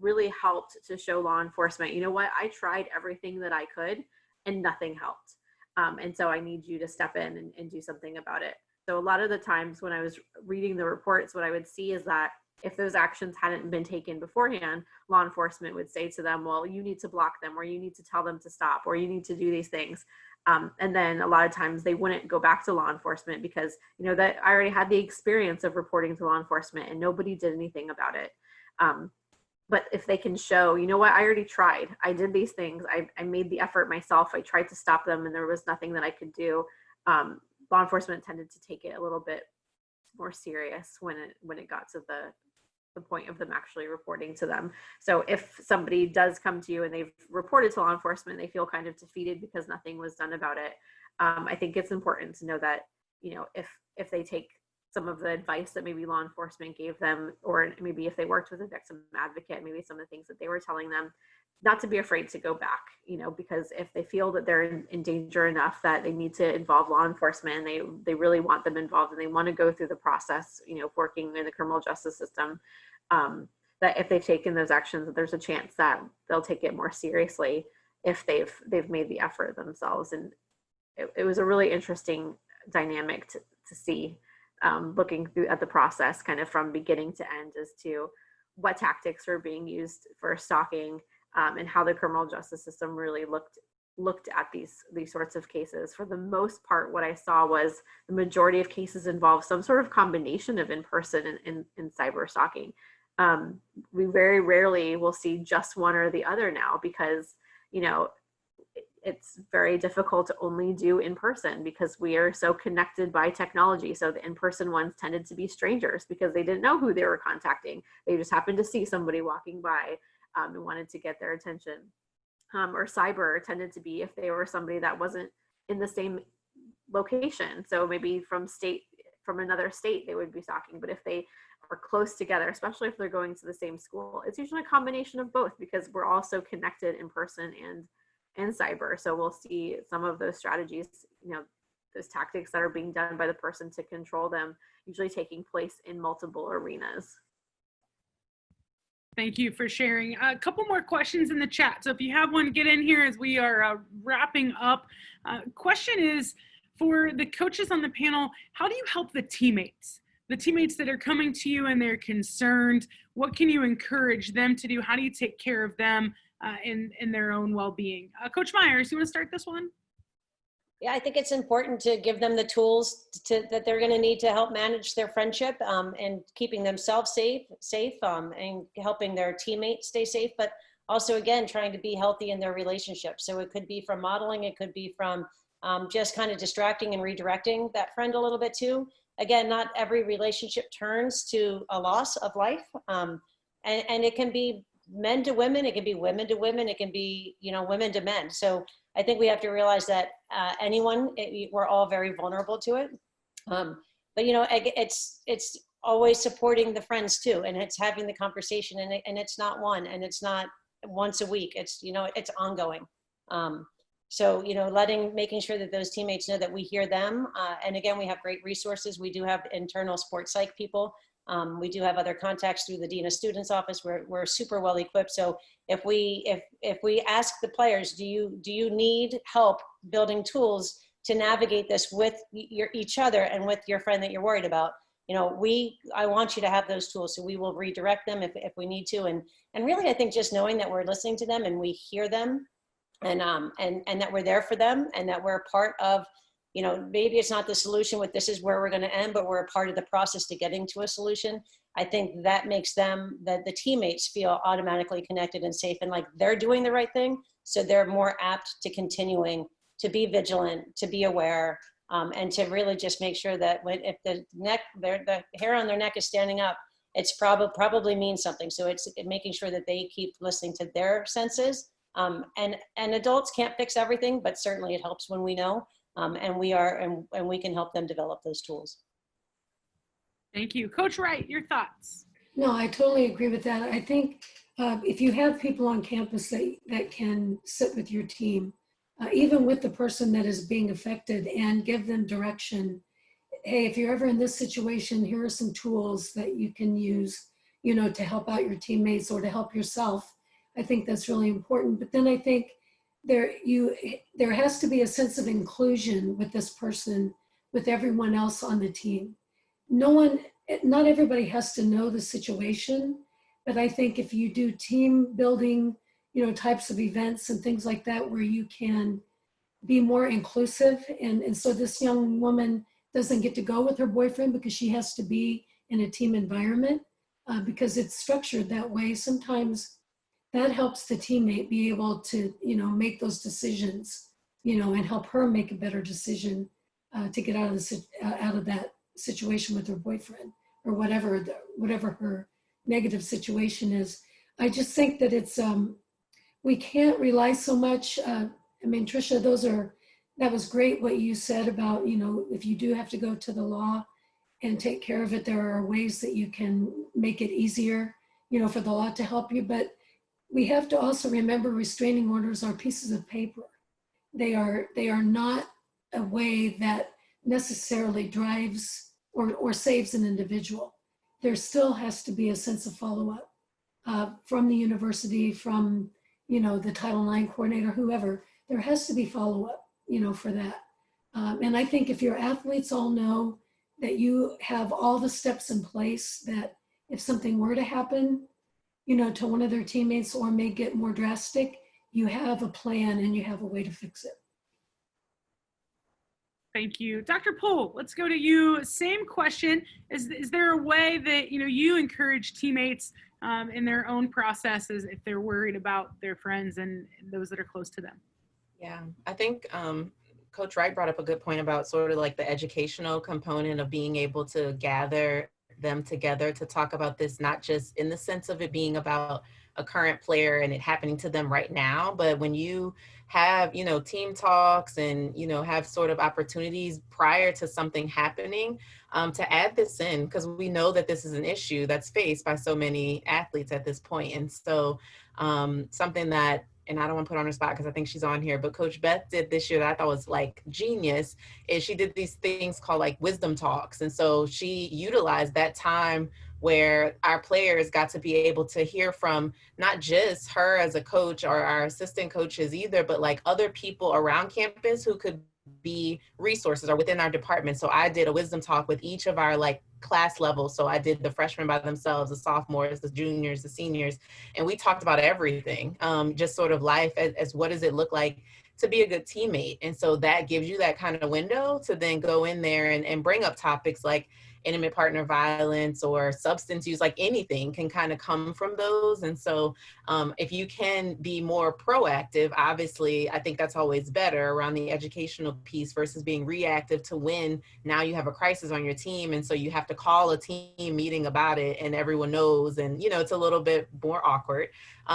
really helped to show law enforcement, you know what, I tried everything that I could and nothing helped. And so I need you to step in and do something about it. So a lot of the times when I was reading the reports, what I would see is that if those actions hadn't been taken beforehand, law enforcement would say to them, well, you need to block them, or you need to tell them to stop, or you need to do these things. And then a lot of times they wouldn't go back to law enforcement because, that I already had the experience of reporting to law enforcement and nobody did anything about it. But if they can show, you know what, I already tried, I did these things, I made the effort myself, I tried to stop them and there was nothing that I could do. Law enforcement tended to take it a little bit more serious when it got to the point of them actually reporting to them. So if somebody does come to you and they've reported to law enforcement, they feel kind of defeated because nothing was done about it. I think it's important to know that, if they take some of the advice that maybe law enforcement gave them, or maybe if they worked with a victim advocate, maybe some of the things that they were telling them, not to be afraid to go back, because if they feel that they're in danger enough that they need to involve law enforcement, and they really want them involved and they want to go through the process, working in the criminal justice system, that if they've taken those actions, there's a chance that they'll take it more seriously if they've made the effort themselves. And it was a really interesting dynamic to see, looking through at the process kind of from beginning to end as to what tactics were being used for stalking, and how the criminal justice system really looked at these sorts of cases. For the most part, what I saw was the majority of cases involve some sort of combination of in-person and cyber stalking. We very rarely will see just one or the other now because, it's very difficult to only do in person because we are so connected by technology. So the in-person ones tended to be strangers because they didn't know who they were contacting. They just happened to see somebody walking by and wanted to get their attention. Or cyber tended to be if they were somebody that wasn't in the same location. So maybe from from another state, they would be stalking. But if they are close together, especially if they're going to the same school, it's usually a combination of both, because we're also connected in person and cyber. So we'll see some of those strategies, those tactics that are being done by the person to control them, usually taking place in multiple arenas. Thank you for sharing. A couple more questions in the chat. So if you have one, get in here as we are wrapping up. Question is, for the coaches on the panel, how do you help the teammates? The teammates that are coming to you and they're concerned, what can you encourage them to do? How do you take care of them in their own well-being? Coach Myers, you want to start this one? Yeah, I think it's important to give them the tools that they're going to need to help manage their friendship and keeping themselves safe, and helping their teammates stay safe, but also, again, trying to be healthy in their relationship. So it could be from modeling, it could be from just kind of distracting and redirecting that friend a little bit too. Again, not every relationship turns to a loss of life. And it can be men to women, it can be women to women, it can be, women to men. So I think we have to realize that we're all very vulnerable to it. But it's always supporting the friends too, and it's having the conversation, and it's not one, and it's not once a week. It's it's ongoing. So making sure that those teammates know that we hear them. And again, we have great resources. We do have internal sports psych people. We do have other contacts through the Dean of Students office. We're super well equipped. So if we ask the players, do you need help building tools to navigate this with each other and with your friend that you're worried about? I want you to have those tools, so we will redirect them if we need to. And really, I think just knowing that we're listening to them and we hear them, and that we're there for them, and that we're part of, maybe it's not the solution with this is where we're going to end, but we're a part of the process to getting to a solution. I think that makes the teammates feel automatically connected and safe, and like they're doing the right thing. So they're more apt to continuing to be vigilant, to be aware, and to really just make sure that if the hair on their neck is standing up, it's probably means something. So it's making sure that they keep listening to their senses. And adults can't fix everything, but certainly it helps when we know. And we can help them develop those tools. Thank you. Coach Wright, your thoughts? No, I totally agree with that. I think if you have people on campus that can sit with your team, even with the person that is being affected, and give them direction. Hey, if you're ever in this situation, here are some tools that you can use, to help out your teammates or to help yourself. I think that's really important. But then I think there has to be a sense of inclusion with this person, with everyone else on the team. Not everybody has to know the situation, but I think if you do team building, types of events and things like that, where you can be more inclusive. And so this young woman doesn't get to go with her boyfriend because she has to be in a team environment because it's structured that way. Sometimes that helps the teammate be able to, make those decisions, and help her make a better decision to get out of that situation with her boyfriend or whatever her negative situation is. I just think that it's, we can't rely so much. Trisha, that was great what you said about, if you do have to go to the law and take care of it, there are ways that you can make it easier, for the law to help you. But we have to also remember restraining orders are pieces of paper. They are not a way that necessarily drives or saves an individual. There still has to be a sense of follow-up from the university, from the Title IX coordinator, whoever. There has to be follow-up, for that. And I think if your athletes all know that you have all the steps in place, that if something were to happen, to one of their teammates or may get more drastic, you have a plan and you have a way to fix it. Thank you. Dr. Poole, let's go to you. Same question. Is there a way that, you encourage teammates in their own processes if they're worried about their friends and those that are close to them? Yeah, I think Coach Wright brought up a good point about sort of like the educational component of being able to gather them together to talk about this, not just in the sense of it being about a current player and it happening to them right now, but when you have, team talks and, have sort of opportunities prior to something happening, to add this in, because we know that this is an issue that's faced by so many athletes at this point. And so something that, and I don't want to put her on her spot because I think she's on here, but Coach Beth did this year that I thought was like genius, is she did these things called like wisdom talks. And so she utilized that time where our players got to be able to hear from not just her as a coach or our assistant coaches either, but like other people around campus who could be resources or within our department. So I did a wisdom talk with each of our like class levels. So I did the freshmen by themselves, the sophomores, the juniors, the seniors, and we talked about everything, just sort of life as what does it look like to be a good teammate. And so that gives you that kind of window to then go in there and bring up topics like intimate partner violence or substance use, like anything can kind of come from those. And so if you can be more proactive, obviously, I think that's always better around the educational piece versus being reactive to when now you have a crisis on your team. And so you have to call a team meeting about it and everyone knows. And, it's a little bit more awkward.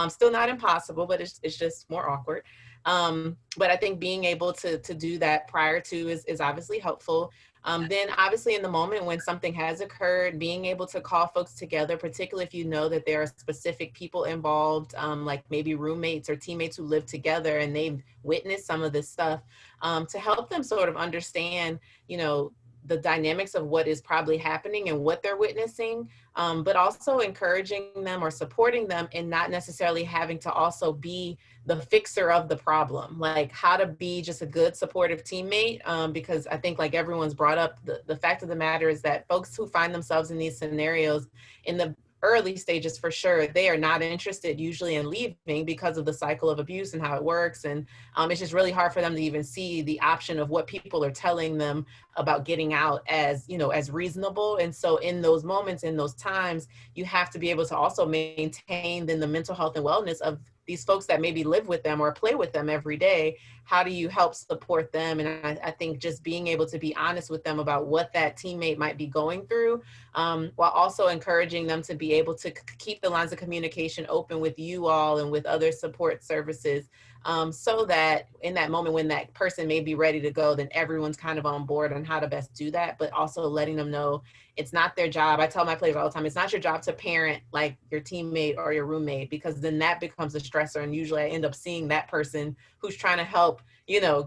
Still not impossible, but it's just more awkward. But I think being able to do that prior to is obviously helpful. Then obviously in the moment when something has occurred, being able to call folks together, particularly if you know that there are specific people involved, like maybe roommates or teammates who live together and they've witnessed some of this stuff, to help them sort of understand, the dynamics of what is probably happening and what they're witnessing, but also encouraging them or supporting them and not necessarily having to also be the fixer of the problem, like how to be just a good supportive teammate. Because I think like everyone's brought up, the fact of the matter is that folks who find themselves in these scenarios in the early stages, for sure, they are not interested usually in leaving because of the cycle of abuse and how it works. And it's just really hard for them to even see the option of what people are telling them about getting out as, as reasonable. And so in those moments, in those times, you have to be able to also maintain then the mental health and wellness of these folks that maybe live with them or play with them every day. How do you help support them? And I think just being able to be honest with them about what that teammate might be going through, while also encouraging them to be able to keep the lines of communication open with you all and with other support services, so that in that moment when that person may be ready to go, then everyone's kind of on board on how to best do that, but also letting them know it's not their job. I tell my players all the time, it's not your job to parent like your teammate or your roommate, because then that becomes a stressor. And usually I end up seeing that person who's trying to help,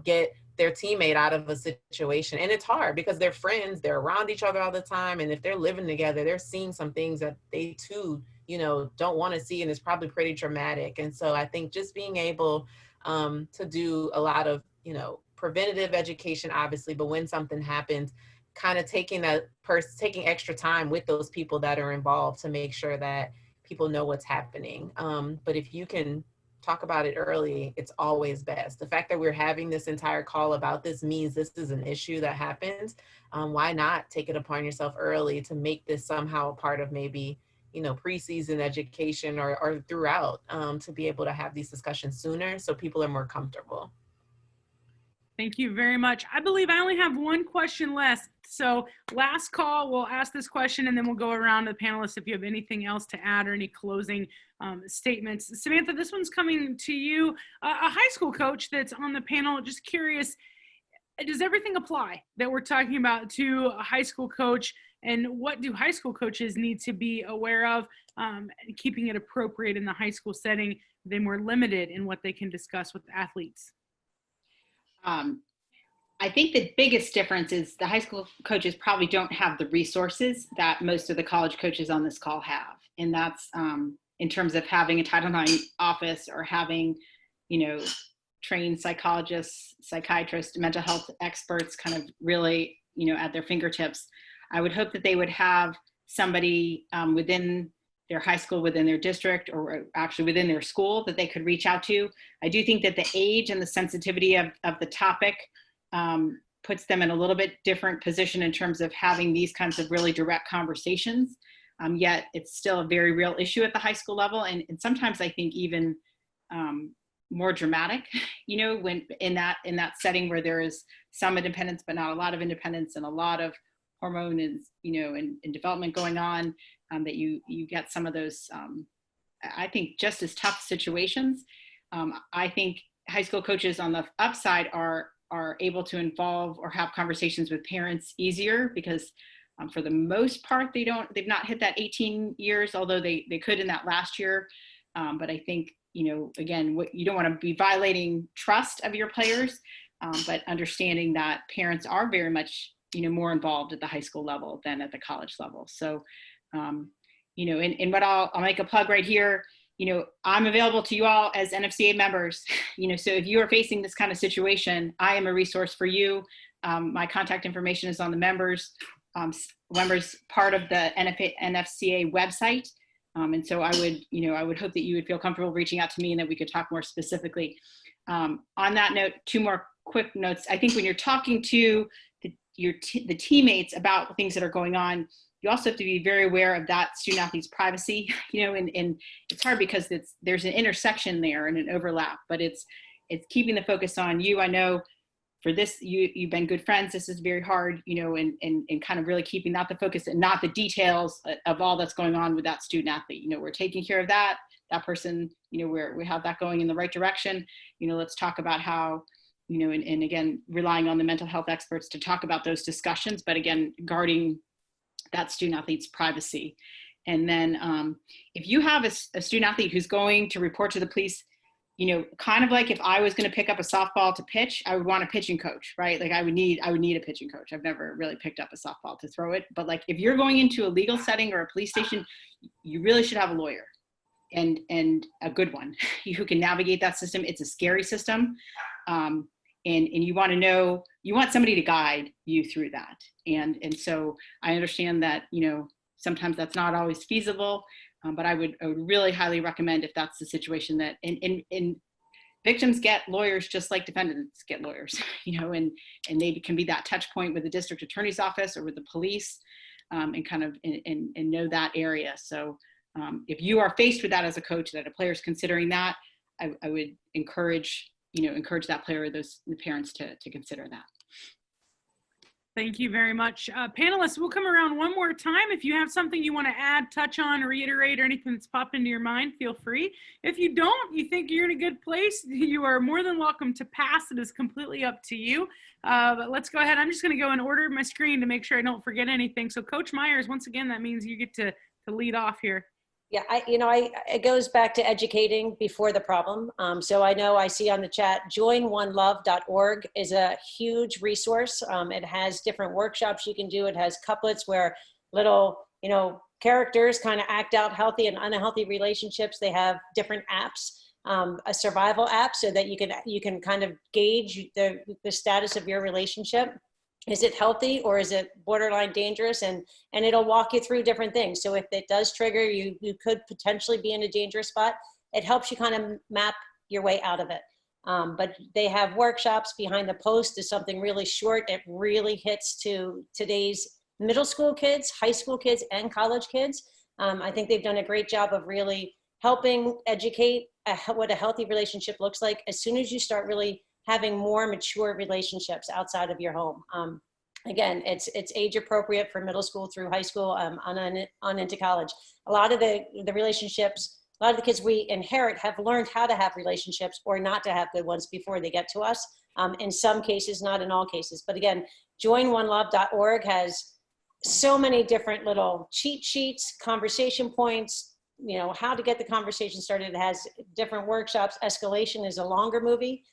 get their teammate out of a situation. And it's hard because they're friends, they're around each other all the time. And if they're living together, they're seeing some things that they too, don't want to see. And it's probably pretty traumatic. And so I think just being able to do a lot of, preventative education, obviously, but when something happens, kind of taking extra time with those people that are involved to make sure that people know what's happening. But if you can talk about it early, it's always best. The fact that we're having this entire call about this means this is an issue that happens. Why not take it upon yourself early to make this somehow a part of maybe, preseason education or throughout, to be able to have these discussions sooner so people are more comfortable. Thank you very much. I believe I only have one question left. So last call, we'll ask this question and then we'll go around to the panelists if you have anything else to add or any closing statements. Samantha, this one's coming to you. A high school coach that's on the panel, just curious, does everything apply that we're talking about to a high school coach? And what do high school coaches need to be aware of, keeping it appropriate in the high school setting, then more limited in what they can discuss with athletes? I think the biggest difference is the high school coaches probably don't have the resources that most of the college coaches on this call have. And that's in terms of having a Title IX office or having, trained psychologists, psychiatrists, mental health experts kind of really, at their fingertips. I would hope that they would have somebody within their high school, within their district, or actually within their school that they could reach out to. I do think that the age and the sensitivity of the topic puts them in a little bit different position in terms of having these kinds of really direct conversations. Yet it's still a very real issue at the high school level. And sometimes I think even more dramatic, when in that setting where there is some independence, but not a lot of independence and a lot of hormone is, and development going on, that you get some of those, I think, just as tough situations. I think high school coaches on the upside are able to involve or have conversations with parents easier because for the most part, they've not hit that 18 years, although they could in that last year. But I think, again, what you don't want to be violating trust of your players, but understanding that parents are very much, more involved at the high school level than at the college level. So, and what I'll make a plug right here, I'm available to you all as NFCA members, so if you are facing this kind of situation, I am a resource for you. My contact information is on the members part of the NFCA website. And so I would hope that you would feel comfortable reaching out to me and that we could talk more specifically. On that note, 2 more quick notes. I think when you're talking to the teammates about things that are going on, you also have to be very aware of that student athlete's privacy, and it's hard because there's an intersection there and an overlap, but it's keeping the focus on you. I know for this, you've been good friends. This is very hard, and kind of really keeping that the focus and not the details of all that's going on with that student athlete. We're taking care of that person, we have that going in the right direction. Let's talk about how, and again, relying on the mental health experts to talk about those discussions, but again, guarding that student athlete's privacy. And then if you have a student athlete who's going to report to the police, kind of like if I was going to pick up a softball to pitch, I would want a pitching coach, right? Like I would need a pitching coach. I've never really picked up a softball to throw it, but like if you're going into a legal setting or a police station, you really should have a lawyer and a good one who can navigate that system. It's a scary system. And you want somebody to guide you through that. And so I understand that, sometimes that's not always feasible, but I would really highly recommend if that's the situation that, and victims get lawyers just like defendants get lawyers, and they can be that touch point with the district attorney's office or with the police, and kind of, and know that area. So if you are faced with that as a coach, that a player is considering that, I would encourage that player or the parents to consider that. Thank you very much. Panelists, we'll come around one more time. If you have something you want to add, touch on, reiterate, or anything that's popped into your mind, feel free. If you don't, you think you're in a good place, you are more than welcome to pass. It is completely up to you. But let's go ahead. I'm just going to go in order of my screen to make sure I don't forget anything. So Coach Myers, once again, that means you get to lead off here. Yeah, it goes back to educating before the problem. So I know I see on the chat, joinonelove.org is a huge resource. It has different workshops you can do. It has couplets where little, characters kind of act out healthy and unhealthy relationships. They have different apps, a survival app, so that you can kind of gauge the status of your relationship. Is it healthy or is it borderline dangerous? And it'll walk you through different things. So if it does trigger, you could potentially be in a dangerous spot. It helps you kind of map your way out of it. But they have workshops. Behind the post is something really short. It really hits to today's middle school kids, high school kids, and college kids. I think they've done a great job of really helping educate what a healthy relationship looks like as soon as you start really having more mature relationships outside of your home. Again, it's age appropriate for middle school through high school, on into college. A lot of the relationships, a lot of the kids we inherit have learned how to have relationships or not to have good ones before they get to us. In some cases, not in all cases. But again, joinonelove.org has so many different little cheat sheets, conversation points, how to get the conversation started. It has different workshops. Escalation is a longer movie.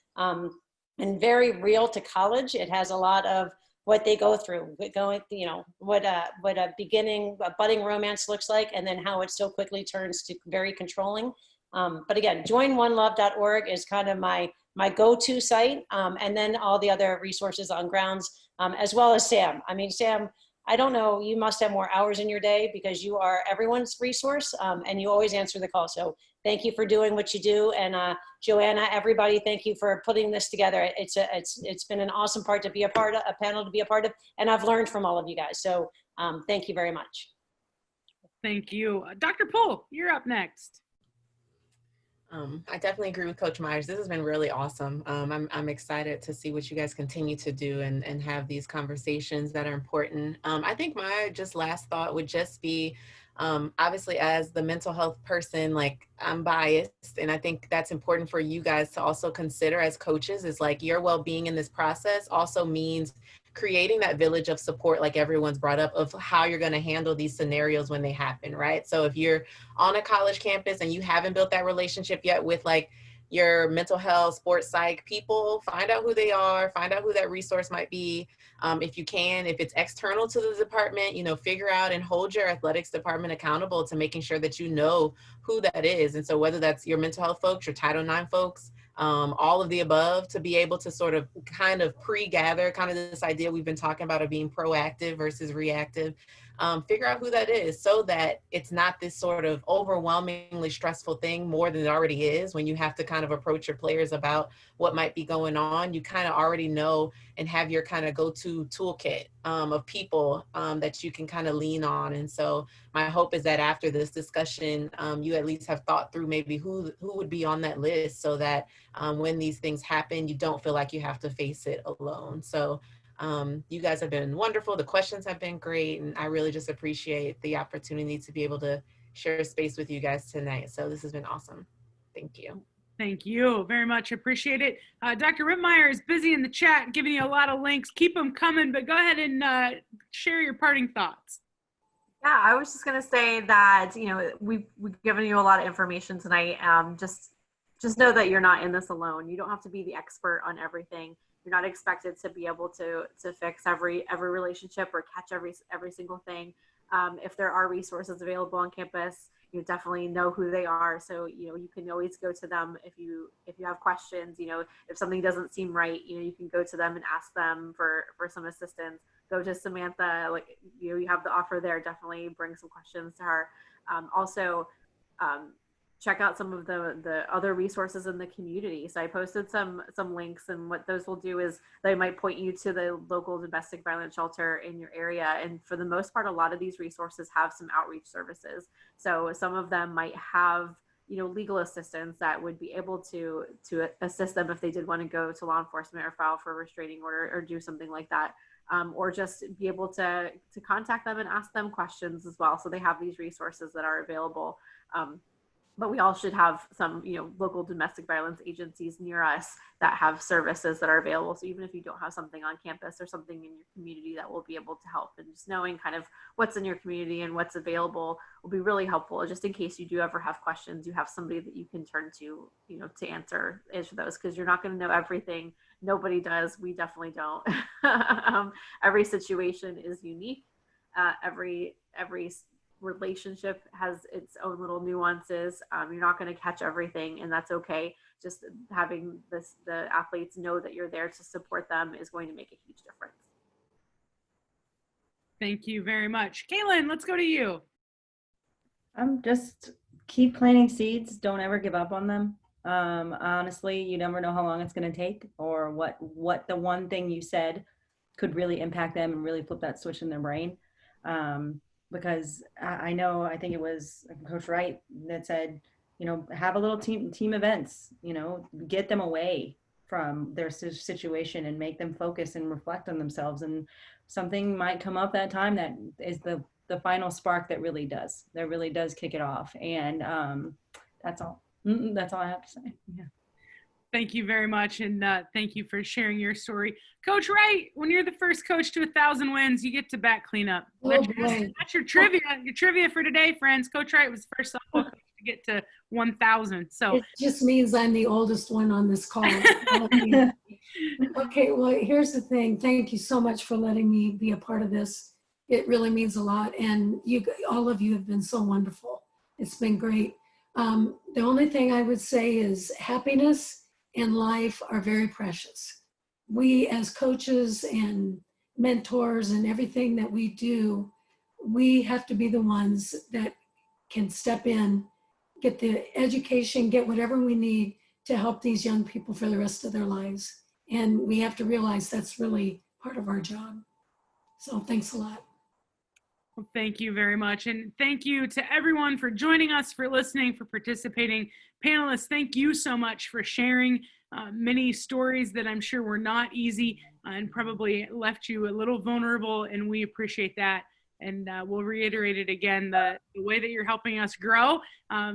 And very real to college. It has a lot of what they go through, what a budding romance looks like, and then how it so quickly turns to very controlling. But again, joinonelove.org is kind of my go-to site, and then all the other resources on grounds, as well as Sam. I mean, Sam, I don't know, you must have more hours in your day because you are everyone's resource, and you always answer the call. So thank you for doing what you do. And Joanna, everybody, thank you for putting this together. It's been an awesome part to be a part of, a panel to be a part of, and I've learned from all of you guys. So thank you very much. Thank you. Dr. Poole, you're up next. I definitely agree with Coach Myers. This has been really awesome. I'm excited to see what you guys continue to do and have these conversations that are important. I think my just last thought would just be, obviously as the mental health person, like I'm biased, and I think that's important for you guys to also consider as coaches, is like your well-being in this process also means creating that village of support, like everyone's brought up, of how you're going to handle these scenarios when they happen, right? So if you're on a college campus and you haven't built that relationship yet with like your mental health, sports psych people, find out who they are, find out who that resource might be. If you can, if it's external to the department, you know, figure out and hold your athletics department accountable to making sure that you know who that is. And so whether that's your mental health folks, your Title IX folks, all of the above, to be able to sort of kind of pre-gather kind of this idea we've been talking about of being proactive versus reactive. Figure out who that is so that it's not this sort of overwhelmingly stressful thing more than it already is when you have to kind of approach your players about what might be going on. You kind of already know and have your kind of go-to toolkit of people that you can kind of lean on. And so my hope is that after this discussion, you at least have thought through maybe who would be on that list so that when these things happen, you don't feel like you have to face it alone. So you guys have been wonderful. The questions have been great. And I really just appreciate the opportunity to be able to share space with you guys tonight. So this has been awesome. Thank you. Thank you very much. Appreciate it. Dr. Whitmire is busy in the chat, giving you a lot of links. Keep them coming, but go ahead and share your parting thoughts. Yeah, I was just going to say that, you know, we've given you a lot of information tonight. Just know that you're not in this alone. You don't have to be the expert on everything. You're not expected to be able to fix every relationship or catch every single thing. If there are resources available on campus, you definitely know who they are. So, you know, you can always go to them if you have questions. You know, if something doesn't seem right, you know, you can go to them and ask them for some assistance. Go to Samantha, like, you know, you have the offer there. Definitely bring some questions to her. Also, check out some of the other resources in the community. So I posted some links, and what those will do is they might point you to the local domestic violence shelter in your area. And for the most part, a lot of these resources have some outreach services. So some of them might have, you know, legal assistance that would be able to assist them if they did want to go to law enforcement or file for a restraining order or do something like that. Or just be able to contact them and ask them questions as well. So they have these resources that are available. But we all should have some, you know, local domestic violence agencies near us that have services that are available. So even if you don't have something on campus or something in your community, that will be able to help. And just knowing kind of what's in your community and what's available will be really helpful. Just in case you do ever have questions, you have somebody that you can turn to, you know, to answer those, because you're not going to know everything. Nobody does. We definitely don't. Every situation is unique. Every relationship has its own little nuances. You're not going to catch everything, and that's okay. Just having the athletes know that you're there to support them is going to make a huge difference. Thank you very much. Caitlyn, let's go to you. Just keep planting seeds. Don't ever give up on them. Honestly, you never know how long it's going to take, or what the one thing you said could really impact them and really flip that switch in their brain. Because I think it was Coach Wright that said, you know, have a little team events, you know, get them away from their situation and make them focus and reflect on themselves. And something might come up that time that is the final spark that really does kick it off. And that's all I have to say. Yeah. Thank you very much. And thank you for sharing your story. Coach Wright, when you're the first coach to 1,000 wins, you get to bat cleanup. That's your trivia. Your trivia for today, friends. Coach Wright was the first softball coach to get to 1,000. So it just means I'm the oldest one on this call. Okay, well, here's the thing. Thank you so much for letting me be a part of this. It really means a lot. And all of you have been so wonderful. It's been great. The only thing I would say is happiness and life are very precious. We as coaches and mentors and everything that we do, we have to be the ones that can step in, get the education, get whatever we need to help these young people for the rest of their lives. And we have to realize that's really part of our job. So thanks a lot. Well, thank you very much. And thank you to everyone for joining us, for listening, for participating. Panelists, thank you so much for sharing many stories that I'm sure were not easy and probably left you a little vulnerable, and we appreciate that. And we'll reiterate it again, the way that you're helping us grow,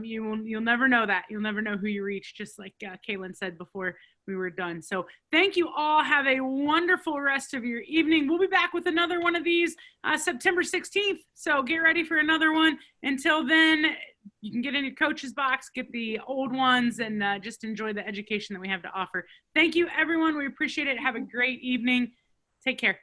you'll never know that. You'll never know who you reach, just like Caitlyn said before we were done. So thank you all. Have a wonderful rest of your evening. We'll be back with another one of these September 16th. So get ready for another one. Until then, you can get in your coach's box, get the old ones, and just enjoy the education that we have to offer. Thank you, everyone. We appreciate it. Have a great evening. Take care.